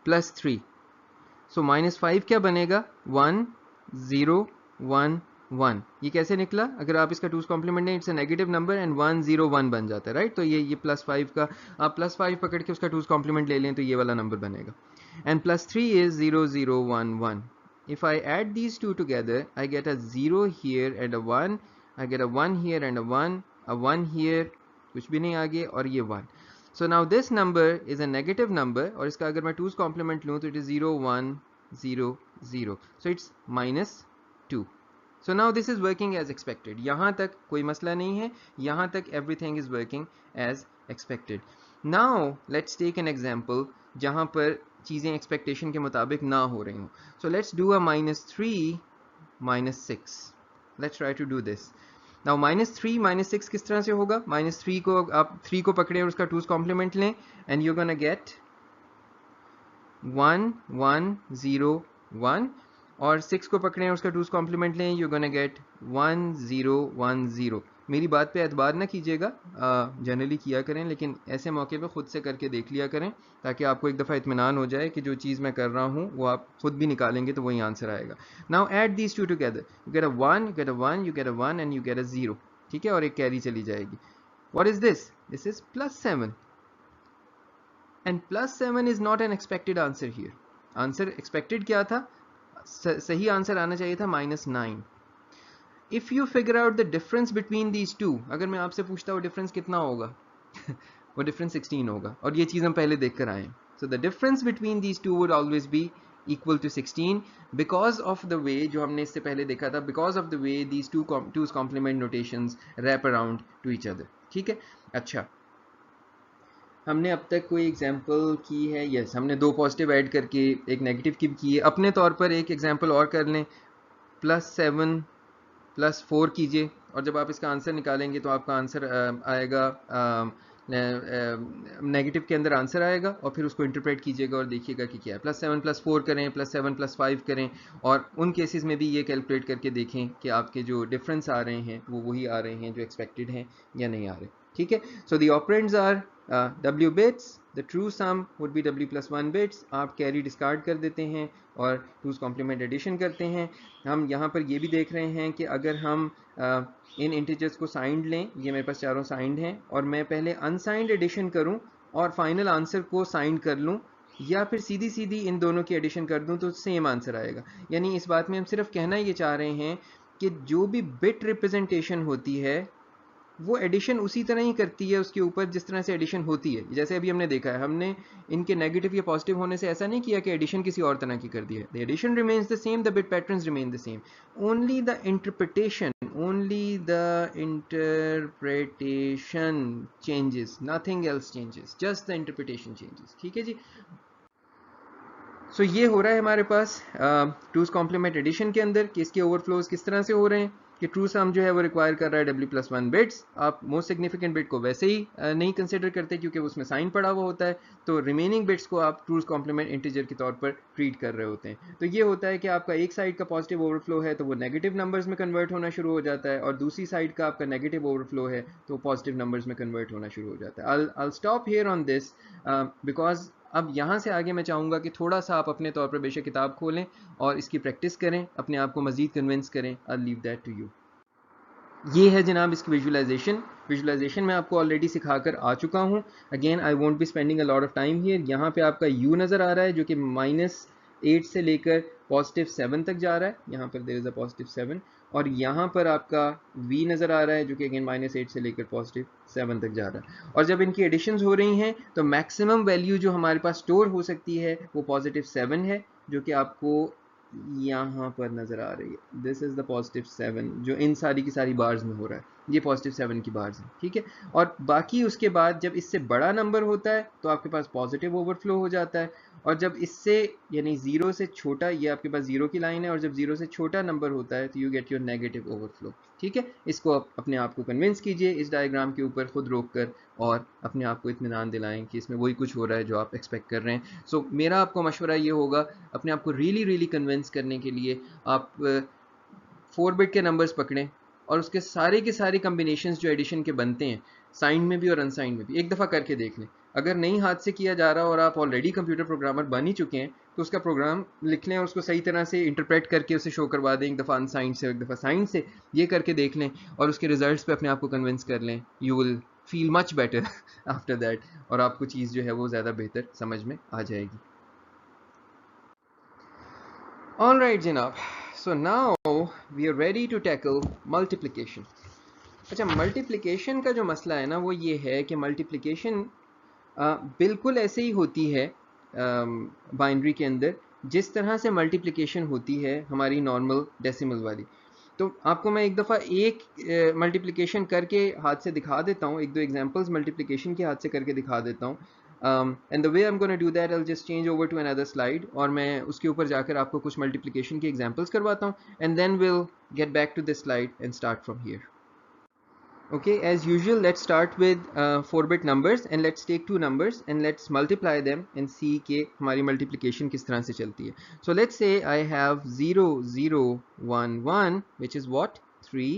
+ 3। So -5 क्या बनेगा, 1 0 1 1। ये कैसे निकला, अगर आप इसका टूज कॉम्प्लीमेंट नहीं, it's a negative number and 1 0 1 बन जाता है, राइट। तो ये +5 का आप +5 पकड़ के उसका टूज कॉम्प्लीमेंट ले लें तो ये वाला नंबर बनेगा। And +3 is 0 0 1 1। If I add these two together I get a 0 here and a 1, I get a 1 here and a 1 here, कुछ भी नहीं आगे, और ये 1। So now this number is a negative number, और इसका अगर मैं 2's complement लूँ तो it is 0 1 0 0, so it's -2. So now this is working as expected. यहाँ तक कोई मसला नहीं है, यहाँ तक everything is working as expected. Now let's take an example जहाँ पर चीज़ें expectation के मुताबिक ना हो रही हों. So let's do a -3 -6. Let's try to do this. Now -3 -6 किस तरह से होगा, -3 को आप 3 को पकड़े और उसका 2's कॉम्प्लीमेंट लें एंड यू गोना गेट 1 1 0 1, और 6 को पकड़े और उसका 2's कॉम्प्लीमेंट लें, यू गोना गेट 1 0 1 0। मेरी बात पे एतबार ना कीजिएगा, जनरली किया करें, लेकिन ऐसे मौके पे खुद से करके देख लिया करें ताकि आपको एक दफ़ा इत्मीनान हो जाए कि जो चीज़ मैं कर रहा हूँ वो आप खुद भी निकालेंगे तो वही आंसर आएगा। Now add these two together, you get a 1, you get a 1, you get a 1 and you get a 0, ठीक है, और एक कैरी चली जाएगी। What is this, this is +7, and +7 is not an expected answer here. Answer expected क्या था, सही answer आना चाहिए था -9। If you figure out the difference between these to, अगर मैं आपसे पूछता हूँ डिफरेंस कितना होगा वो डिफरेंस 16 होगा, और ये चीज़ हम पहले देख कर आए। So the difference between these two would always be equal to 16 because of the way, जो हमने इससे पहले देखा था, because of the way these two's complement notations wrap around to each other, ठीक है। अच्छा, हमने अब तक कोई एग्जांपल की है, यस, हमने 2 पॉजिटिव ऐड करके एक नेगेटिव की की है। अपने तौर पर एक एग्जांपल और कर लें, +7 +4 कीजिए, और जब आप इसका आंसर निकालेंगे तो आपका आंसर आएगा, नेगेटिव के अंदर आंसर आएगा, और फिर उसको इंटरप्रेट कीजिएगा और देखिएगा कि क्या है। +7 +4 करें, +7 +5 करें, और उन केसेस में भी ये कैलकुलेट करके देखें कि आपके जो डिफरेंस आ रहे हैं वो वही आ रहे हैं जो एक्सपेक्टेड हैं या नहीं आ रहे, ठीक है। So the operands are W bits, the true sum would be W + 1 bits। आप कैरी डिस्कार्ड कर देते हैं और 2's कॉम्प्लीमेंट एडिशन करते हैं। हम यहाँ पर ये भी देख रहे हैं कि अगर हम इन इंटीजर्स को साइंड लें, ये मेरे पास चारों साइंड हैं, और मैं पहले अनसाइंड एडिशन करूँ और फाइनल आंसर को साइंड कर लूँ, या फिर सीधी सीधी इन दोनों की एडिशन कर दूँ तो सेम आंसर आएगा। यानी इस बात में हम सिर्फ कहना ये चाह रहे हैं कि जो भी बिट रिप्रेजेंटेशन होती है वो एडिशन उसी तरह ही करती है उसके ऊपर जिस तरह से एडिशन होती है। जैसे अभी हमने देखा है, हमने इनके नेगेटिव या पॉजिटिव होने से ऐसा नहीं किया कि एडिशन किसी और तरह की कर दी है। The addition remains the same, the bit patterns remain the same, only the interpretation changes, nothing else changes, just the interpretation changes, ठीक है जी। सो ये हो रहा है हमारे पास टूज कॉम्प्लीमेंट एडिशन के अंदर कि इसके ओवरफ्लोज किस तरह से हो रहे हैं कि ट्रू सम जो है वो रिक्वायर कर रहा है W + 1 बिट्स। आप मोस्ट सिग्निफिकेंट बिट को वैसे ही नहीं कंसिडर करते क्योंकि उसमें साइन पड़ा हुआ होता है, तो रिमेनिंग बिट्स को आप ट्रूज कॉम्प्लीमेंट इंटीजर के तौर पर ट्रीट कर रहे होते हैं। तो ये होता है कि आपका एक साइड का पॉजिटिव ओवरफ्लो है तो वो नेगेटिव नंबर्स में कन्वर्ट होना शुरू हो जाता है, और दूसरी साइड का आपका नेगेटिव ओवरफ्लो है तो पॉजिटिव नंबर्स में कन्वर्ट होना शुरू हो जाता है। I'll stop here on this because अब यहाँ से आगे मैं चाहूँगा कि थोड़ा सा आप अपने तौर पर बेशक किताब खोलें और इसकी प्रैक्टिस करें, अपने आप को मज़ीद कन्विंस करें। I'll leave that to you। ये है जनाब इसकी विजुलाइजेशन मैं आपको ऑलरेडी सिखाकर आ चुका हूँ। Again I won't be spending a lot of time here. यहाँ पे आपका u नज़र आ रहा है जो कि -8 से लेकर +7 तक जा रहा है। यहाँ पर देयर इज़ अ +7, और यहाँ पर आपका v नज़र आ रहा है जो कि अगेन -8 से लेकर +7 तक जा रहा है। और जब इनकी एडिशंस हो रही हैं तो मैक्सिमम वैल्यू जो हमारे पास स्टोर हो सकती है वो +7 है, जो कि आपको यहाँ पर नज़र आ रही है। दिस इज़ द +7 जो इन सारी की सारी बार्स में हो रहा है, ये +7 की बार्स हैं, ठीक है। और बाकी उसके बाद जब इससे बड़ा नंबर होता है तो आपके पास पॉजिटिव ओवरफ्लो हो जाता है, और जब इससे यानी 0 से छोटा, ये आपके पास 0 की लाइन है, और जब 0 से छोटा नंबर होता है तो you get your negative overflow, ठीक है। इसको आप अपने आप को कन्विंस कीजिए इस डायग्राम के ऊपर खुद रोक कर, और अपने आप को इत्मीनान दिलाएं कि इसमें वही कुछ हो रहा है जो आप एक्सपेक्ट कर रहे हैं। सो मेरा आपको मशवरा ये होगा, अपने आप को रियली कन्विंस करने के लिए आप 4 बिट के नंबर्स पकड़ें और उसके सारे कम्बिनेशंस जो एडिशन के बनते हैं, साइन में भी और अनसाइन में भी, एक दफ़ा करके देख लें। अगर नहीं हाथ से किया जा रहा और आप ऑलरेडी कंप्यूटर प्रोग्रामर बन ही चुके हैं तो उसका प्रोग्राम लिख लें और उसको सही तरह से इंटरप्रेट करके उसे शो करवा दें, एक दफ़ा अनसाइन से एक दफ़ा साइन से, ये करके देख लें और उसके रिजल्ट्स पे अपने आप को कन्विंस कर लें। You will feel much better after that, और आपको चीज़ जो है वो ज़्यादा बेहतर समझ में आ जाएगी। All right, जनाब, so now we are ready to tackle multiplication. अच्छा, मल्टीप्लिकेशन का जो मसला है ना वो ये है कि मल्टीप्लिकेशन बिल्कुल ऐसे ही होती है बाइनरी के अंदर जिस तरह से मल्टीप्लिकेशन होती है हमारी नॉर्मल डेसिमल वाली। तो आपको मैं एक दफ़ा एक मल्टीप्लिकेशन करके हाथ से दिखा देता हूँ, एक दो एग्जांपल्स मल्टीप्लिकेशन के हाथ से करके दिखा देता हूँ, and the way I am gonna do that, I will just change over to another slide, और मैं उसके ऊपर जाकर आपको कुछ मल्टीप्लिकेशन की एग्जांपल्स करवाता हूँ, and then will get back to this slide and start from here. Okay, as usual, let's start with 4-bit numbers and let's take two numbers and let's multiply them and see कि हमारी multiplication किस तरह से चलती है. So let's say I have 0 0 1 1 which is what 3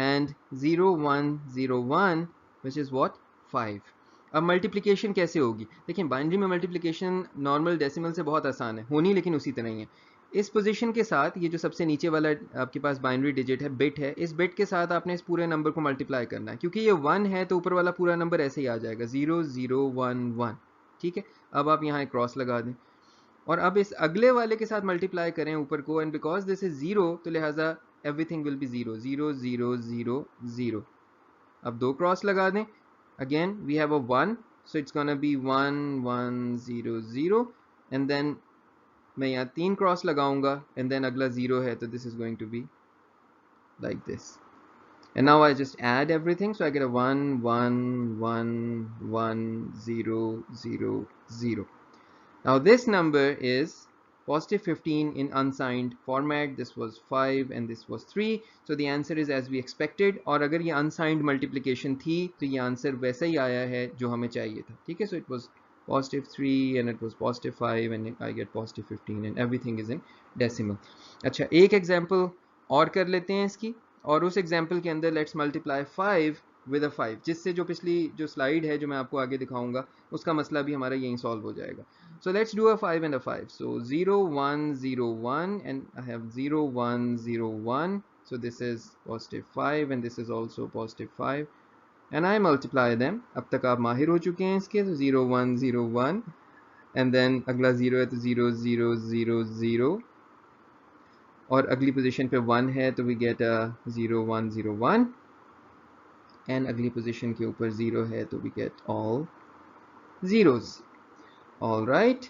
and 0 1 0 1 which is what 5. अब multiplication कैसे होगी? देखिए, बाइनरी में मल्टीप्लिकेशन नॉर्मल डेसिमल से बहुत आसान है, होनी लेकिन उसी तरह ही है। इस पोजीशन के साथ ये जो सबसे नीचे वाला आपके पास बाइनरी डिजिट है, बिट है, इस बिट के साथ आपने इस पूरे नंबर को मल्टीप्लाई करना है। क्योंकि ये 1 है तो ऊपर वाला पूरा नंबर ऐसे ही आ जाएगा 0 0 1 1, ठीक है। अब आप यहाँ एक क्रॉस लगा दें और अब इस अगले वाले के साथ मल्टीप्लाई करें ऊपर को, एंड बिकॉज दिस इज 0 तो लिहाजा एवरीथिंग विल बी 0 0 0 0 0। अब दो क्रॉस लगा दें, again we have a 1, so it's gonna be 1 1 0 0, and then मैं यहाँ 3 क्रॉस लगाऊंगा एंड देन अगला 0 है तो this is going to be like this, and now I just add everything, so I get a 1 1 1 1 0 0 0. Now this number is positive 15 in unsigned format. This was 5 and this was 3, so the answer is as we expected. और अगर ये unsigned multiplication थी तो ये answer वैसा ही आया है जो हमें चाहिए था, ठीक है। So it was positive 3 and it was positive 5 and I get positive 15 and everything is in decimal. अच्छा, एक एग्जाम्पल और कर लेते हैं इसकी, और उस एग्जाम्पल के अंदर लेट्स मल्टीप्लाई 5 विद अ 5, जिससे जो पिछली जो स्लाइड है जो मैं आपको आगे दिखाऊंगा उसका मसला भी हमारा यहीं सॉल्व हो जाएगा. So let's do a 5 and a 5. So 0 1 0 1 and I have 0 1 0 1. So this is positive 5 and this is also positive 5 and I multiply them. अब तक आप माहिर हो चुके हैं इसके, तो 0 1 0 1 and then अगला 0 है तो 0 0 0 0 और अगली पोजीशन पे 1 है तो वी गेट 0 1 0 1 एंड अगली पोजीशन के ऊपर 0 है तो we get all zeros. All right,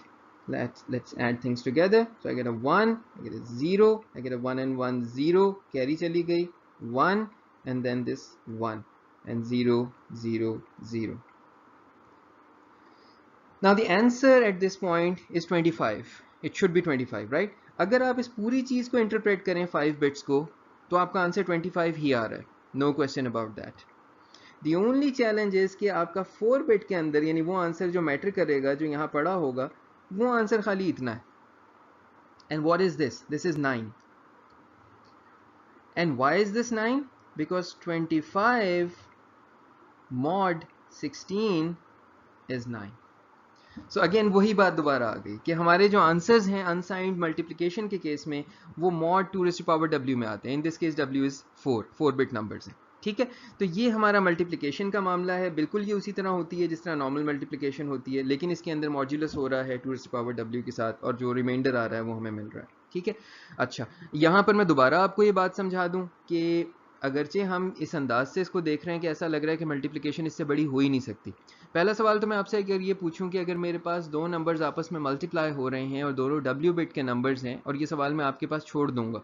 let's add things together. So I get a 1, I get a 0, I get a 1 and 1 0, carry चली गई 1 and then this 1 and 0 0 0. Now the answer at this point is 25. It should be 25, right? अगर आप इस पूरी चीज को interpret करें 5 bits को तो आपका आंसर 25 ही आ रहा है, no question about that. The only challenge is कि आपका 4 बिट के अंदर यानी वो आंसर जो मैटर करेगा, जो यहाँ पड़ा होगा, वो आंसर खाली इतना है. And what is this? This is 9. And why is this 9? Because 25 mod 16 is 9. So again वही बात दोबारा आ गई कि हमारे जो आंसर्स हैं अनसाइंड मल्टीप्लिकेशन के केस में वो mod 2 raised to power w में आते हैं. इन this case w is 4 bit numbers हैं, ठीक है. तो ये हमारा मल्टीप्लिकेशन का मामला है, बिल्कुल ये उसी तरह होती है जिस तरह नॉर्मल मल्टीप्लिकेशन होती है, लेकिन इसके अंदर मॉड्यूलस हो रहा है 2 raised to power w के साथ और जो रिमाइंडर आ रहा है वो हमें मिल रहा है. ठीक है। अच्छा, यहाँ पर मैं दोबारा आपको ये बात समझा दूं कि अगरचे हम इस अंदाज से इसको देख रहे हैं कि ऐसा लग रहा है कि मल्टीप्लिकेशन इससे बड़ी हो ही नहीं सकती। पहला सवाल तो मैं आपसे अगर ये पूछूं कि अगर मेरे पास दो नंबर्स आपस में मल्टीप्लाई हो रहे हैं और दोनों डब्ल्यू बिट के नंबर्स हैं, और ये सवाल मैं आपके पास छोड़ दूंगा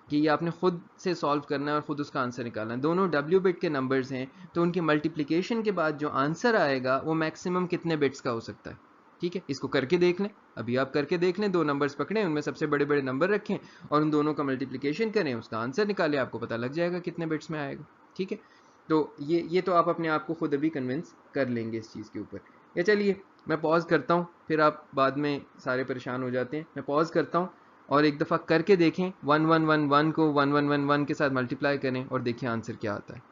कि ये आपने खुद से सॉल्व करना है और खुद उसका आंसर निकालना है, दोनों डब्ल्यू बिट के नंबर्स हैं, तो उनकी मल्टीप्लिकेशन के बाद जो आंसर आएगा वो मैक्सिमम कितने बिट्स का हो सकता है? ठीक है, इसको करके देख लें। अभी आप करके देख लें, दो नंबर्स पकड़ें, उनमें सबसे बड़े बड़े नंबर रखें और उन दोनों का मल्टीप्लिकेशन करें, उसका आंसर निकालें, आपको पता लग जाएगा कितने बिट्स में आएगा। ठीक है, तो ये तो आप अपने आप को खुद अभी कन्विंस कर लेंगे इस चीज़ के ऊपर। या चलिए मैं पॉज करता हूँ, फिर आप बाद में सारे परेशान हो जाते हैं। मैं पॉज करता हूँ और एक दफ़ा करके देखें, 1111 को 1111 के साथ मल्टीप्लाई करें और देखें आंसर क्या आता है।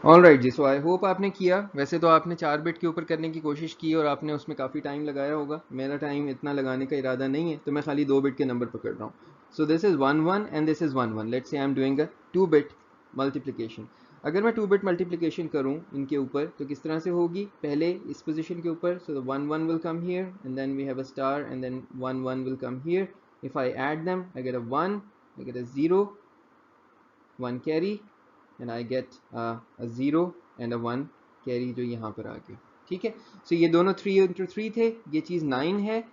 ऑल राइट जी, सो आई होप आपने किया। वैसे तो आपने 4 बिट के ऊपर करने की कोशिश की और आपने उसमें काफ़ी टाइम लगाया होगा। मेरा टाइम इतना लगाने का इरादा नहीं है, तो मैं खाली 2 बिट के नंबर पकड़ रहा हूँ। So this is 11 and this is 11। Let's say I am doing a 2 bit multiplication. अगर मैं 2 बिट मल्टीप्लिकेशन करूँ इनके ऊपर तो किस तरह से होगी? पहले इस पोजीशन के ऊपर, so the 11 will come here and then we have a star and then 11 will come here. If I add them I get a 1, I get a 0, 1 carry, and I get a 0 and a 1 carry जो यहाँ पर आ गया। ठीक है, सो ये दोनों 3 into 3 थे, ये चीज़ 9 है।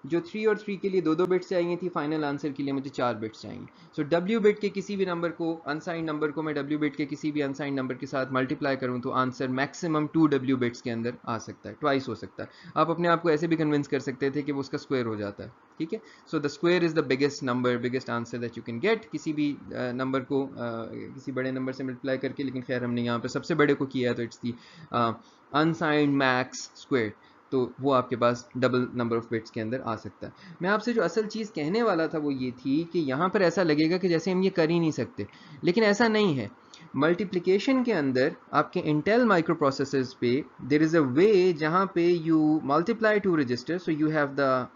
जो 3 और 3 के लिए दो बिट्स चाहिए थी, फाइनल आंसर के लिए मुझे 4 बिट्स चाहिए। सो डब्ल्यू बिट के किसी भी नंबर को, अनसाइंड नंबर को मैं डब्ल्यू बिट के किसी भी अनसाइंड नंबर के साथ मल्टीप्लाई करूँ तो आंसर मैक्सिमम 2 डब्ल्यू बिट्स के अंदर आ सकता है, ट्वाइस हो सकता है। आप अपने आप को ऐसे भी कन्विंस कर सकते थे कि वो उसका स्क्वायर हो जाता है। ठीक है, so the square is the biggest number, biggest answer that you can get किसी भी नंबर को किसी बड़े नंबर से मल्टीप्लाई करके। लेकिन खैर हमने यहाँ पे सबसे बड़े को किया है, तो it's the unsigned max square, तो वो आपके पास डबल नंबर ऑफ बिट्स के अंदर आ सकता है। मैं आपसे जो असल चीज़ कहने वाला था वो ये थी कि यहाँ पर ऐसा लगेगा कि जैसे हम ये कर ही नहीं सकते, लेकिन ऐसा नहीं है। मल्टीप्लिकेशन के अंदर आपके इंटेल माइक्रो प्रोसेसर्स पे देयर इज़ अ वे जहाँ पे you multiply two register, so you have the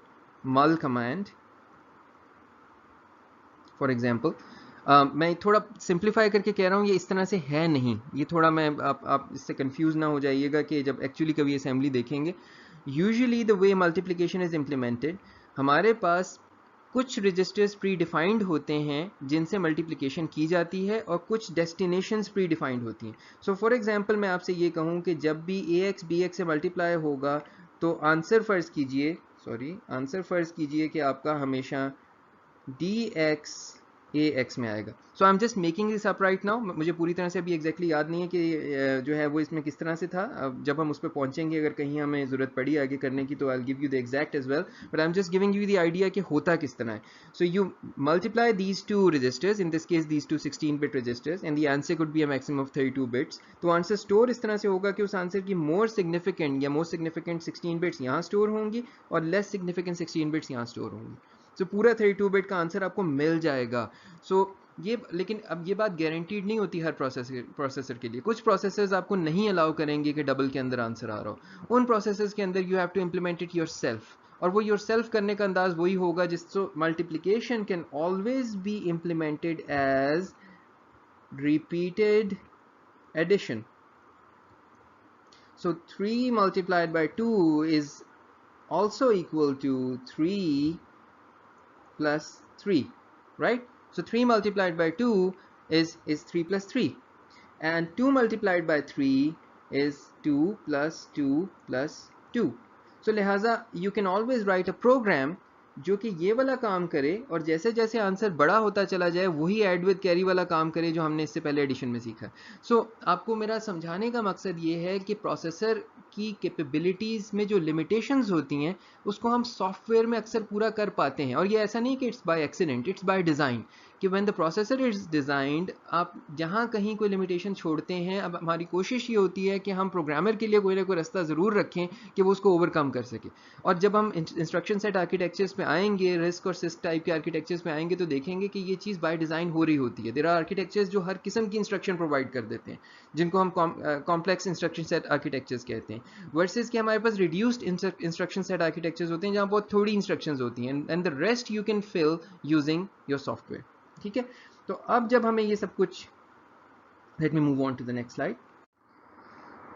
मल कमांड फॉर एग्जाम्पल। मैं थोड़ा सिंप्लीफाई करके कह रहा हूँ, ये इस तरह से है नहीं, ये थोड़ा मैं आप इससे कंफ्यूज ना हो जाइएगा कि जब एक्चुअली कभी असेंबली देखेंगे। Usually the way multiplication is implemented, हमारे पास कुछ रजिस्टर्स प्री डिफाइंड होते हैं जिनसे मल्टीप्लिकेशन की जाती है और कुछ डेस्टिनेशंस प्री डिफाइंड होती हैं। सो फॉर एग्जांपल मैं आपसे ये कहूँ कि जब भी ए एक्स बी एक्स से मल्टीप्लाई होगा तो आंसर फ़र्ज़ कीजिए कि आपका हमेशा डी एक्स ए एक्स में आएगा। So I am just making this up right now. मुझे पूरी तरह से अभी एग्जैक्टली याद नहीं है कि जो है वो इसमें किस तरह से था। जब हम उस पर पहुंचेंगे, अगर कहीं हमें ज़रूरत पड़ी आगे करने की, तो I will give you the exact as well, but I am just giving you the idea कि होता किस तरह है। So you multiply these two registers, in this case these two 16 bit registers, and the answer could be a maximum of 32 bits. तो answer store इस तरह से होगा कि उस आंसर की मोर सिग्निफिकेंट 16 बिट्स यहाँ स्टोर होंगी और लेस सिग्निफिकेंट 16 बिट्स यहाँ स्टोर होंगी। सो पूरा 32 बिट का आंसर आपको मिल जाएगा। सो ये, लेकिन अब ये बात गारंटीड नहीं होती हर प्रोसेसर के लिए। कुछ प्रोसेसर्स आपको नहीं अलाउ करेंगे कि डबल के अंदर आंसर आ रहा हो। उन प्रोसेसर्स के अंदर you have to implement it yourself, और वो योरसेल्फ करने का अंदाज वही होगा जिससे multiplication can always be implemented as repeated addition. So 3 multiplied by 2 is also equal to 3 plus 3, right? So 3 multiplied by 2 is 3 plus 3, and 2 multiplied by 3 is 2 plus 2 plus 2. So लिहाजा you can always write a program जो कि ये वाला काम करे और जैसे जैसे आंसर बड़ा होता चला जाए वही ऐड विद कैरी वाला काम करे जो हमने इससे पहले एडिशन में सीखा है। सो आपको मेरा समझाने का मकसद ये है कि प्रोसेसर की कैपेबिलिटीज़ में जो लिमिटेशंस होती हैं उसको हम सॉफ्टवेयर में अक्सर पूरा कर पाते हैं, और ये ऐसा नहीं कि it's by accident, it's by design, कि when the processor is designed आप जहाँ कहीं कोई लिमिटेशन छोड़ते हैं, अब हमारी कोशिश ये होती है कि हम प्रोग्रामर के लिए कोई ना कोई रास्ता ज़रूर रखें कि वो उसको ओवरकम कर सके। और जब हम इंस्ट्रक्शन सेट आर्किटेक्चर्स में आएंगे, रिस्क और सिस्क टाइप के आर्किटेक्चर्स में आएंगे, तो देखेंगे कि ये चीज़ बाय डिज़ाइन हो रही होती है। देयर आर आर्किटेक्चर्स जो हर किस्म की इंस्ट्रक्शन प्रोवाइड कर देते हैं, जिनको हम कॉम्प्लेक्स इंस्ट्रक्शन सेट आर्किटेक्चर्स कहते हैं, वर्सेस कि हमारे पास रिड्यूस्ड इंस्ट्रक्शन सेट आर्किटेक्चर्स होते हैं जहाँ बहुत थोड़ी इंस्ट्रक्शंस होती हैं, and the rest you can fill using your software. ठीक है, तो अब जब हमें ये सब कुछ, let me move on to the next slide.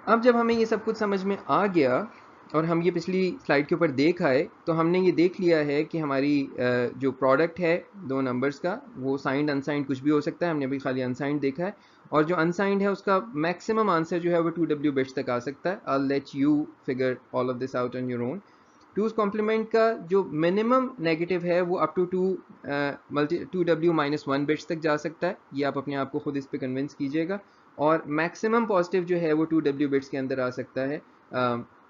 अब जब हमें ये सब कुछ समझ में आ गया और हम ये पिछली स्लाइड के ऊपर देख आए, तो हमने ये देख लिया है कि हमारी जो प्रोडक्ट है दो नंबर्स का, वो साइंड अनसाइंड कुछ भी हो सकता है। हमने अभी खाली अनसाइंड देखा है, और जो अनसाइंड है उसका मैक्सिमम आंसर जो है वो 2W बिट्स तक आ सकता है। I will let you figure all of this out on your own. 2's complement का जो मिनिमम नेगेटिव है वो अप टू 2W-1 बिट्स तक जा सकता है। ये आप अपने आप को खुद इस पे कन्विंस कीजिएगा। और मैक्सिमम पॉजिटिव जो है वो 2W बिट्स के अंदर आ सकता है,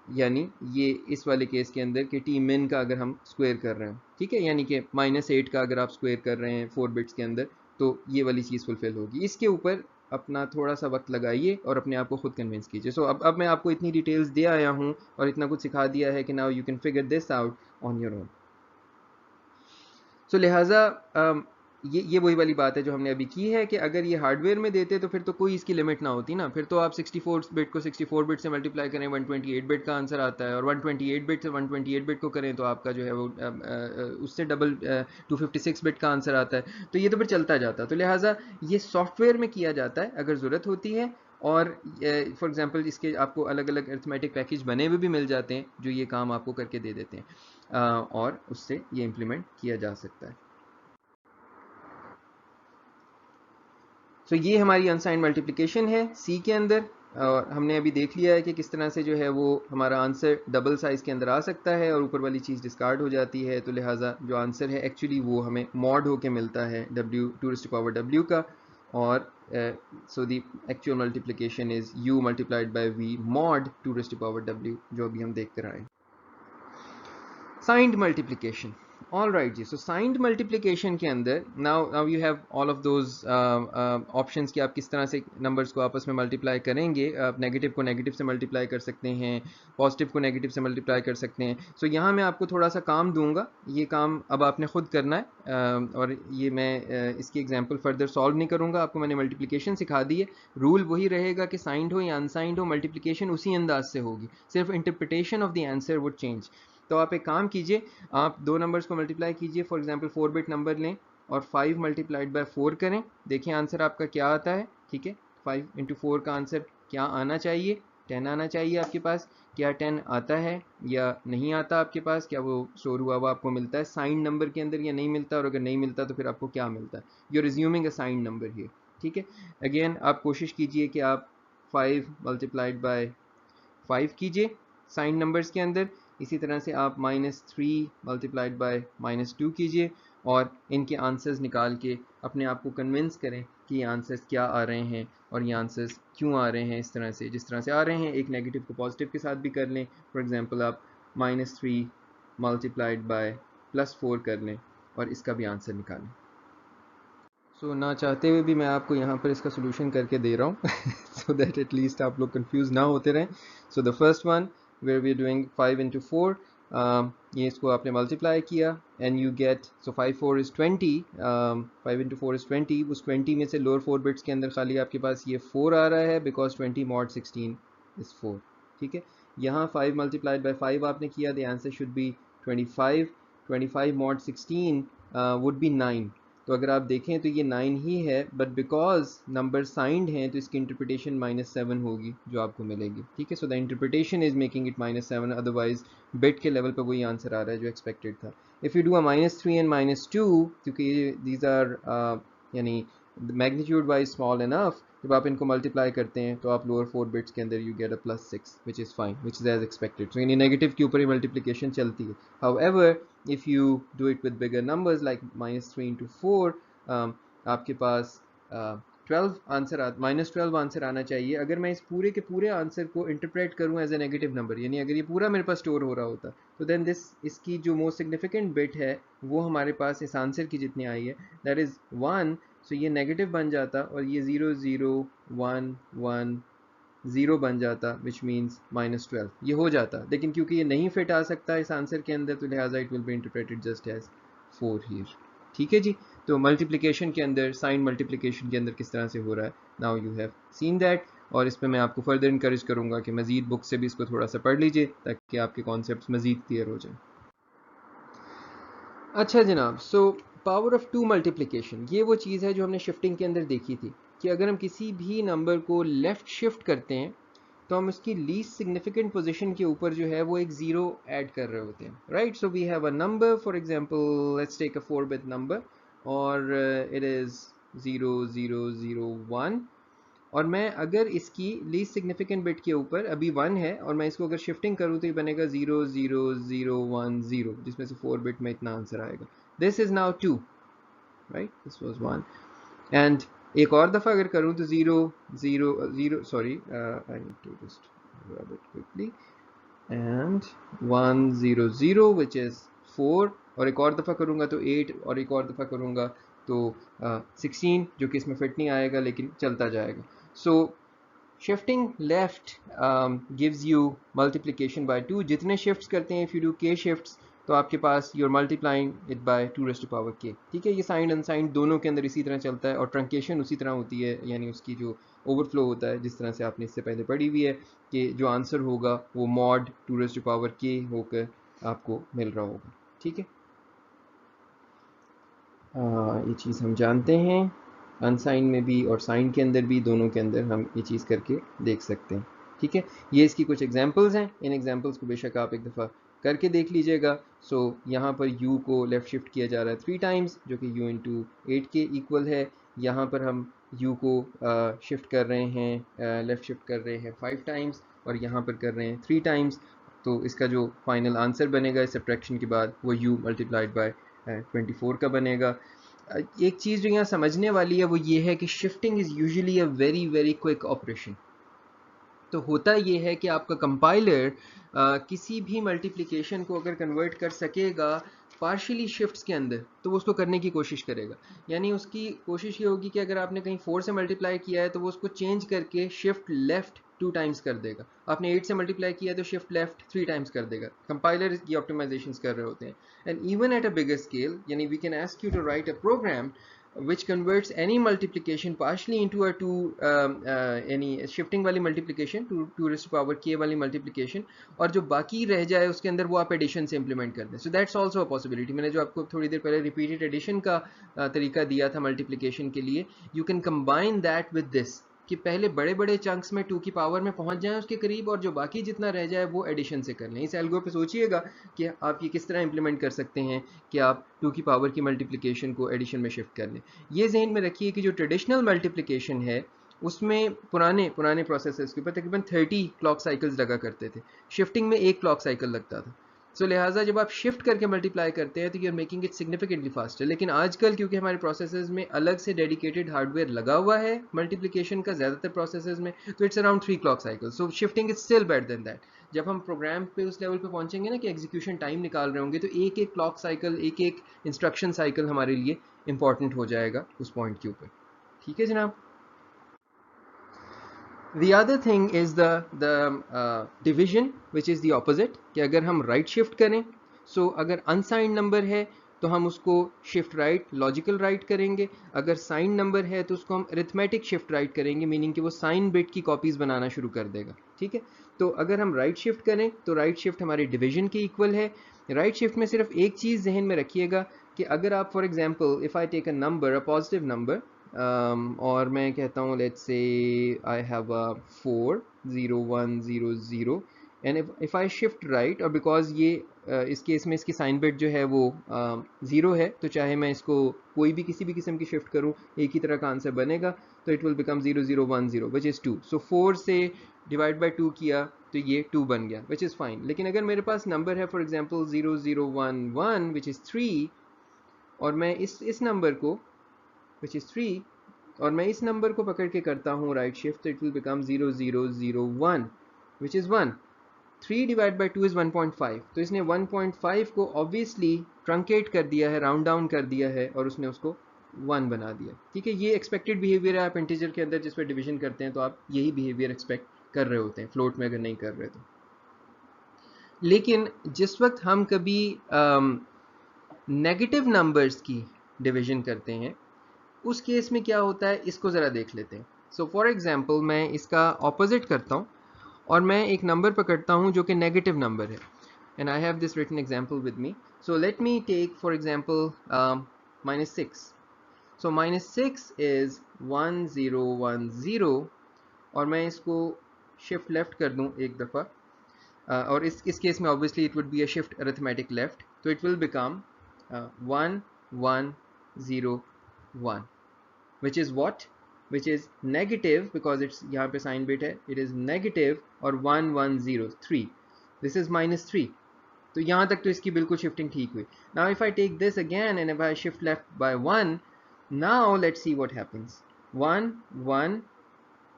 यानी ये इस वाले केस के अंदर कि टी मिन का अगर हम स्क्वायर कर रहे हैं, ठीक है, यानी कि -8 का अगर आप स्क्वायर कर रहे हैं 4 बिट्स के अंदर, तो ये वाली चीज़ फुलफिल होगी। इसके ऊपर अपना थोड़ा सा वक्त लगाइए और अपने आप को खुद कन्विंस कीजिए। सो अब मैं आपको इतनी डिटेल्स दे आया हूँ और इतना कुछ सिखा दिया है कि now you can figure this out on your own. So लिहाजा ये वही वाली बात है जो हमने अभी की है कि अगर ये हार्डवेयर में देते तो फिर तो कोई इसकी लिमिट ना होती ना, फिर तो आप 64 बिट को 64 बिट से मल्टीप्लाई करें 128 बिट का आंसर आता है, और 128 बिट से 128 बिट को करें तो आपका जो है वो उससे डबल 256 बिट का आंसर आता है। तो ये तो फिर चलता जाता है। तो लिहाजा ये सॉफ्टवेयर में किया जाता है अगर ज़रूरत होती है, और फॉर एग्जांपल इसके आपको अलग अलग अरिथमेटिक पैकेज बने हुए भी मिल जाते हैं जो ये काम आपको करके दे देते हैं, और उससे ये इम्प्लीमेंट किया जा सकता है। तो ये हमारी अनसाइंड मल्टीप्लिकेशन है सी के अंदर, और हमने अभी देख लिया है कि किस तरह से जो है वो हमारा आंसर डबल साइज के अंदर आ सकता है और ऊपर वाली चीज़ डिस्कार्ड हो जाती है। तो लिहाजा जो आंसर है एक्चुअली वो हमें मॉड होके मिलता है W2⁻W का, और so the actual multiplication is U multiplied by V mod 2⁻W, जो अभी हम देख कर आए। साइंड मल्टीप्लिकेशन, ऑल राइट जी। सो साइंड मल्टीप्लिकेशन के अंदर now you have all of those options कि आप किस तरह से नंबर्स को आपस में मल्टीप्लाई करेंगे। आप नेगेटिव को नेगेटिव से मल्टीप्लाई कर सकते हैं, पॉजिटिव को नेगेटिव से मल्टीप्लाई कर सकते हैं। सो यहाँ मैं आपको थोड़ा सा काम दूंगा, ये काम अब आपने खुद करना है, और ये मैं इसकी एग्जांपल फर्दर सॉल्व नहीं करूँगा। आपको मैंने मल्टीप्लिकेशन सिखा दी है, रूल वही रहेगा कि साइंड हो या अनसाइंड हो, मल्टीप्लिकेशन उसी अंदाज से होगी, सिर्फ interpretation of the answer would change. तो आप एक काम कीजिए, आप दो नंबर्स को मल्टीप्लाई कीजिए। फॉर एग्जांपल 4 बिट नंबर लें और 5 मल्टीप्लाइड बाय 4 करें, देखें आंसर आपका क्या आता है। ठीक है, 5 इंटू 4 का आंसर क्या आना चाहिए? 10 आना चाहिए आपके पास। क्या 10 आता है या नहीं आता आपके पास? क्या वो स्टोर हुआ हुआ आपको मिलता है साइन नंबर के अंदर या नहीं मिलता? और अगर नहीं मिलता तो फिर आपको क्या मिलता है? You are resuming a sign number here. ठीक है, अगेन आप कोशिश कीजिए कि आप 5 मल्टीप्लाइड बाय 5 कीजिए साइन नंबर्स के अंदर। इसी तरह से आप -3 मल्टीप्लाइड बाय -2 कीजिए, और इनके आंसर्स निकाल के अपने आप को कन्विंस करें कि ये आंसर्स क्या आ रहे हैं और ये आंसर्स क्यों आ रहे हैं इस तरह से, जिस तरह से आ रहे हैं। एक नेगेटिव को पॉजिटिव के साथ भी कर लें। फॉर एग्जांपल आप -3 मल्टीप्लाइड बाय +4 कर लें और इसका भी आंसर निकालें। सो ना चाहते हुए भी मैं आपको यहाँ पर इसका सोल्यूशन करके दे रहा हूँ सो दैट एटलीस्ट आप लोग कंफ्यूज ना होते रहें। So the first one where we are doing 5 into 4, ये इसको आपने मल्टीप्लाई किया and you get, so 5 4 is 20, 5 into 4 is 20। उस 20 में से लोअर 4 बिट्स के अंदर खाली आपके पास ये 4 आ रहा है, बिकॉज 20 mod 16 इज़ 4। ठीक है, यहाँ 5 मल्टीप्लाइड बाई 5 आपने किया, the answer should be 25। 25 mod 16 would be 9। तो अगर आप देखें तो ये 9 ही है, बट बिकॉज नंबर साइंड हैं तो इसकी इंटरप्रिटेशन -7 होगी जो आपको मिलेगी। ठीक है, so the interpretation is making it -7, otherwise bit के लेवल पर वही आंसर आ रहा है जो एक्सपेक्टेड था। If you do a -3 and -2, क्योंकि दीज आर यानी मैग्नीट्यूड वाइज स्मॉल इनफ, जब आप इनको मल्टीप्लाई करते हैं तो आप लोअर 4 बिट्स के अंदर you get a +6 which is fine, which is as expected. So यानी नेगेटिव के ऊपर ही मल्टीप्लिकेशन चलती है। However if you do it with bigger numbers like -3 into 4, आपके पास 12 आंसर -12 आंसर आना चाहिए। अगर मैं इस पूरे के पूरे आंसर को इंटरप्रेट करूं एज ए नेगेटिव नंबर, यानी अगर ये पूरा मेरे पास स्टोर हो रहा होता, तो देन इसकी जो मोस्ट सिग्निफिकेंट बिट है वो हमारे पास इस आंसर की जितनी आई है, दैट इज़ 1। सो ये नेगेटिव बन जाता और ये 0 0 1 1 0 बन जाता, विच मीन्स -12 ये हो जाता। लेकिन क्योंकि ये नहीं फिट आ सकता इस आंसर के अंदर, तो लिहाजा it will be interpreted just as 4 here. ठीक है जी, तो मल्टीप्लिकेशन के अंदर, साइन मल्टीप्लिकेशन के अंदर किस तरह से हो रहा है, now you have seen that. और इस पर मैं आपको फर्दर इंकरेज करूंगा कि मजीद बुक से भी इसको थोड़ा सा पढ़ लीजिए ताकि आपके कॉन्सेप्ट मजीद क्लियर हो जाए। अच्छा जनाब, सो पावर ऑफ 2 मल्टीप्लिकेशन, ये वो चीज़ है जो हमने शिफ्टिंग के अंदर देखी थी कि अगर हम किसी भी नंबर को लेफ़्ट शिफ्ट करते हैं तो हम उसकी लीस्ट सिग्निफिकेंट पोजीशन के ऊपर जो है वो एक ज़ीरो ऐड कर रहे होते हैं, right. So we have a number, for example let's take a 4 bit number और इट इज़ 0001, और मैं अगर इसकी लीस्ट सिग्निफिकेंट बिट के ऊपर अभी 1 है और मैं इसको अगर शिफ्टिंग करूँ तो ये बनेगा 00010, जिसमें से 4 बिट में इतना आंसर आएगा। This is now 2, right, this was 1। And एक और दफ़ा अगर करूँ तो 000, sorry I need to just grab it quickly, and 100 which is 4, और एक और दफ़ा करूँगा तो 8, और एक और दफ़ा करूँगा तो 16, जो कि इसमें फिट नहीं आएगा लेकिन चलता जाएगा। सो shifting left gives you multiplication by 2. जितने shifts करते हैं, if you do k shifts, तो आपके पास you're multiplying it by 2 raised to power k। ठीक है, ये साइंड अनसाइंड दोनों के अंदर इसी तरह चलता है, और ट्रंकेशन उसी तरह होती है, यानी उसकी जो ओवरफ्लो होता है, जिस तरह से आपने इससे पहले पढ़ी हुई है कि जो आंसर होगा वो mod 2 raised to power k होकर आपको मिल रहा होगा। ठीक है, ये चीज़ हम जानते हैं, अनसाइन में भी और साइन के अंदर भी, दोनों के अंदर हम ये चीज़ करके देख सकते हैं। ठीक है, ये इसकी कुछ एग्जांपल्स हैं, इन एग्जांपल्स को बेशक आप एक दफ़ा करके देख लीजिएगा। सो यहाँ पर u को लेफ़्ट शिफ्ट किया जा रहा है 3 टाइम्स, जो कि u इंटू 8 के इक्वल है। यहाँ पर हम u को शिफ्ट कर रहे हैं, लेफ़्ट शिफ्ट कर रहे हैं 5 टाइम्स, और यहाँ पर कर रहे हैं 3 टाइम्स। तो इसका जो फाइनल आंसर बनेगा इस सब्ट्रैक्शन के बाद वो u मल्टीप्लाइड बाय 24 का बनेगा। एक चीज़ जो यहाँ समझने वाली है वो ये है कि shifting is usually a very very quick operation. तो होता ये है कि आपका कंपाइलर किसी भी मल्टीप्लिकेशन को अगर कन्वर्ट कर सकेगा पार्शियली शिफ्ट्स के अंदर, तो वो उसको करने की कोशिश करेगा। यानी उसकी कोशिश ये होगी कि अगर आपने कहीं 4 से मल्टीप्लाई किया है तो वो उसको चेंज करके शिफ्ट लेफ्ट 2 टाइम्स कर देगा। आपने 8 से मल्टीप्लाई किया है तो शिफ्ट लेफ्ट 3 टाइम्स कर देगा। कंपाइलर ये ऑप्टिमाइजेशंस कर रहे होते हैं। And even at a bigger scale, यानी we can ask you to write a program which converts any multiplication partially into a any shifting वाली multiplication to 2 raised to power k वाली multiplication, और जो बाकी रह जाए उसके अंदर वो आप एडिशन से इम्प्लीमेंट कर दें। So that's also a possibility. मैंने जो आपको थोड़ी देर पहले रिपीटेड एडिशन का तरीका दिया था मल्टीप्लिकेशन के लिए, you can combine that with this, कि पहले बड़े बड़े चंक्स में 2 की पावर में पहुंच जाएं उसके करीब, और जो बाकी जितना रह जाए वो एडिशन से कर लें। इस एल्गो पे सोचिएगा कि आप ये किस तरह इंप्लीमेंट कर सकते हैं कि आप 2 की पावर की मल्टीप्लिकेशन को एडिशन में शिफ्ट कर लें। ये जहन में रखिए कि जो ट्रेडिशनल मल्टीप्लिकेशन है उसमें पुराने प्रोसेसर्स के ऊपर तकरीबन 30 क्लॉक साइकिल्स लगा करते थे, शिफ्टिंग में 1 क्लॉक साइकिल लगता था। सो लिहाजा जब आप शिफ्ट करके मल्टीप्लाई करते हैं तो you are making it significantly faster. लेकिन आजकल क्योंकि हमारे प्रोसेसर्स में अलग से डेडिकेटेड हार्डवेयर लगा हुआ है मल्टीप्लिकेशन का ज़्यादातर प्रोसेसर्स में, तो it's around 3 clock cycle. So shifting is still better than that. जब हम प्रोग्राम पे उस लेवल पे पहुंचेंगे ना कि एग्जीक्यूशन टाइम निकाल रहे होंगे, तो एक एक क्लॉक साइकिल, एक एक इंस्ट्रक्शन साइकिल हमारे लिए इंपॉर्टेंट हो जाएगा उस पॉइंट के ऊपर। ठीक है जनाब। The other thing is the division, which is the opposite, कि अगर हम right shift करें, so अगर unsigned number है तो हम उसको shift right logical right करेंगे, अगर signed number है तो उसको हम arithmetic shift right करेंगे, meaning कि वो sign bit की copies बनाना शुरू कर देगा। ठीक है, तो अगर हम right shift करें तो right shift हमारे division के equal है। right shift में सिर्फ एक चीज़ जहन में रखिएगा कि अगर आप for example if I take a number, a positive number, और मैं कहता हूँ let's say I have a 40100, and if I shift right, और बिकॉज ये इस केस में इसकी साइन बिट जो है वो 0 है, तो चाहे मैं इसको कोई भी किसी भी किस्म की शिफ्ट करूँ एक ही तरह का आंसर बनेगा। तो it will become 0010 which is 2। सो 4 से डिवाइड बाई 2 किया तो ये 2 बन गया, विच इज़ फाइन। लेकिन अगर मेरे पास नंबर है फॉर एग्जाम्पल 0011 विच इज़ 3, और मैं इस नंबर को which is 3, और मैं इस नंबर को पकड़ के करता हूँ राइट शिफ्ट, तो it will become 0001 which is 1। 3 divide by 2 is 1.5, तो इसने 1.5 को ऑब्वियसली ट्रंकेट कर दिया है, राउंड डाउन कर दिया है, और उसने उसको 1 बना दिया। ठीक है, ये एक्सपेक्टेड बिहेवियर है। आप इंटीजर के अंदर जिस पर डिवीजन करते हैं तो आप यही बिहेवियर एक्सपेक्ट कर रहे होते हैं, फ्लोट में अगर नहीं कर रहे तो। लेकिन जिस वक्त हम कभी नेगेटिव नंबर्स की डिवीजन करते हैं उस केस में क्या होता है, इसको ज़रा देख लेते हैं। सो फॉर एग्जाम्पल मैं इसका ऑपोजिट करता हूँ और मैं एक नंबर पकड़ता हूँ जो कि नेगेटिव नंबर है, and I have this written example with me. So let me take for example -6। So -6 is 1010, और मैं इसको शिफ्ट लेफ्ट कर दूं एक दफ़ा, और इस केस में obviously it would be a shift arithmetic left, तो it will become 1 1 0 1, which is what, which is negative because it's यहाँ पे साइन बिट है, it is negative और 1 1 0 3, this is -3. तो यहाँ तक तो इसकी बिल्कुल शिफ्टिंग ठीक हुई. Now if I take this again and if I shift left by 1, now let's see what happens. 1 1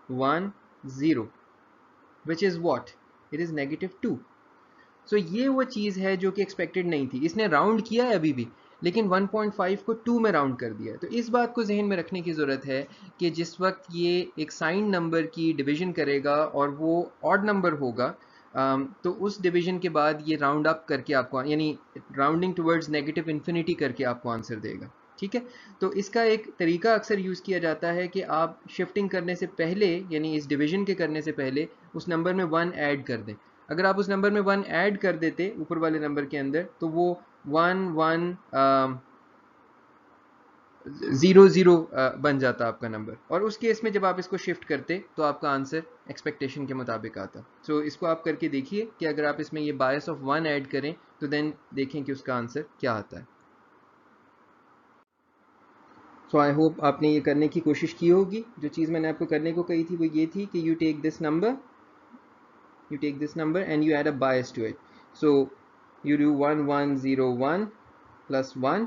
1 0, which is what, it is -2. सो ये वो चीज़ है जो कि एक्सपेक्टेड नहीं थी. इसने राउंड किया है अभी भी, लेकिन 1.5 को 2 में राउंड कर दिया है. तो इस बात को जहन में रखने की ज़रूरत है कि जिस वक्त ये एक साइन नंबर की डिवीजन करेगा और वो ऑड नंबर होगा, तो उस डिवीजन के बाद ये राउंड अप करके आपको, यानी राउंडिंग टुवर्ड्स नेगेटिव इन्फिनिटी करके आपको आंसर देगा. ठीक है, तो इसका एक तरीका अक्सर यूज़ किया जाता है कि आप शिफ्टिंग करने से पहले, यानी इस डिवीजन के करने से पहले, उस नंबर में 1 ऐड कर दें. अगर आप उस नंबर में 1 ऐड कर देते ऊपर वाले नंबर के अंदर, तो वो 1 1 0 0 बन जाता आपका नंबर, और उस केस में जब आप इसको शिफ्ट करते तो आपका आंसर एक्सपेक्टेशन के मुताबिक आता. सो इसको आप करके देखिए कि अगर आप इसमें ये बायस ऑफ 1 ऐड करें तो देन देखें कि उसका आंसर क्या आता है. सो आई होप आपने ये करने की कोशिश की होगी. जो चीज़ मैंने आपको करने को कही थी वो ये थी कि you take this number and you add a bias to it. So you do 1 1 0 1 plus 1.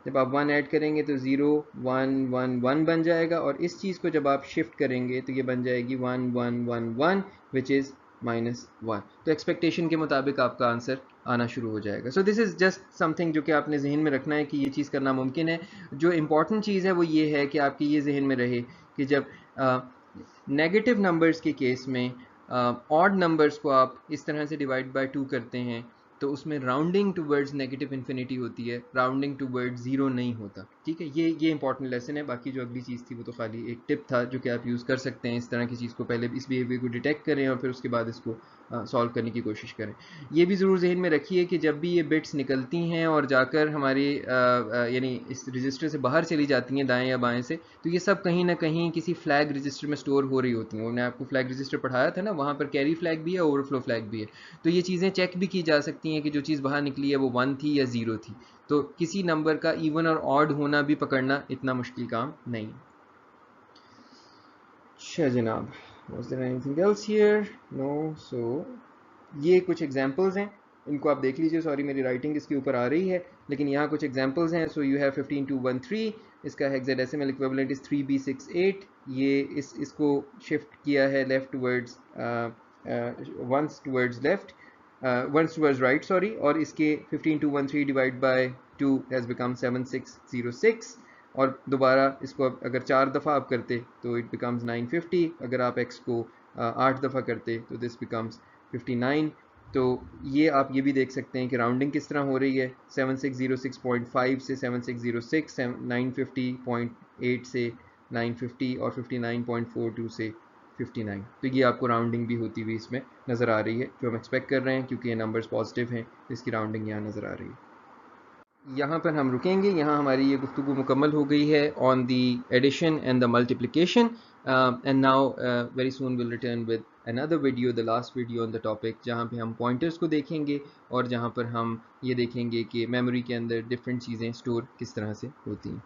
जब आप 1 ऐड करेंगे तो 0 1 1 1 बन जाएगा, और इस चीज़ को जब आप शिफ्ट करेंगे तो ये बन जाएगी 1 1 1 1, विच इज़ -1. तो एक्सपेक्टेशन के मुताबिक आपका आंसर आना शुरू हो जाएगा. So this is just something जो कि आपने जहन में रखना है कि ये चीज़ करना मुमकिन है. जो इम्पॉर्टेंट चीज़ है वो ये है कि आपकी ये जहन में रहे कि जब नेगेटिव नंबर्स के केस में ऑड नंबर्स को आप इस तरह से डिवाइड बाय 2 करते हैं तो उसमें राउंडिंग टूवर्ड्स नेगेटिव इन्फिनिटी होती है, राउंडिंग टूवर्ड्स ज़ीरो नहीं होता. ठीक है, ये इंपॉर्टेंट लेसन है. बाकी जो अगली चीज़ थी वो तो खाली एक टिप था जो कि आप यूज़ कर सकते हैं. इस तरह की चीज़ को पहले इस बिहेवियर को डिटेक्ट करें और फिर उसके बाद इसको सॉल्व करने की कोशिश करें. ये भी ज़रूर जहन में रखिए कि जब भी ये बिट्स निकलती हैं और जाकर हमारी यानी इस रजिस्टर से बाहर चली जाती हैं दाएँ या बाएँ से, तो ये सब कहीं ना कहीं किसी फ्लैग रजिस्टर में स्टोर हो रही होती हैं. मैंने आपको फ्लैग रजिस्टर पढ़ाया था ना, वहाँ पर कैरी फ्लैग भी है, ओवरफ्लो फ्लैग भी है. तो ये चीज़ें चेक भी की जा सकती हैं कि जो चीज़ बाहर निकली है वो 1 थी या 0 थी. तो किसी नंबर का इवन और ऑड होना भी पकड़ना इतना मुश्किल काम नहीं. अच्छा जनाब, was there anything else here? No. So ये कुछ एग्जांपल्स हैं, इनको आप देख लीजिए. सॉरी मेरी राइटिंग इसके ऊपर आ रही है, लेकिन यहाँ कुछ एग्जांपल्स हैं. सो यू हैव 15213, इसका हेक्साडेसिमल इक्विवेलेंट इज 3b68. ये इसको शिफ्ट किया है left towards once towards left, once towards right sorry, और इसके 15213 डिवाइड बाय 2 हैज़ बिकम 7606. और दोबारा इसको अगर 4 दफ़ा आप करते तो इट बिकम्स 950. अगर आप x को 8 दफ़ा करते तो दिस बिकम्स 59. तो ये आप ये भी देख सकते हैं कि राउंडिंग किस तरह हो रही है. 7606.5 से 7606, 950.8 से 950 और 59.42 से 59. तो ये आपको राउंडिंग भी होती हुई इसमें नज़र आ रही है, जो हम एक्सपेक्ट कर रहे हैं क्योंकि ये नंबर्स पॉजिटिव हैं. इसकी राउंडिंग यहाँ नज़र आ रही है. यहाँ पर हम रुकेंगे. यहाँ हमारी ये गुफ्तगू मुकम्मल हो गई है on the addition and the multiplication. And now very soon will return with another video, the last video on the topic, जहाँ पे हम पॉइंटर्स को देखेंगे और जहाँ पर हम ये देखेंगे कि मेमोरी के अंदर डिफरेंट चीज़ें स्टोर किस तरह से होती हैं.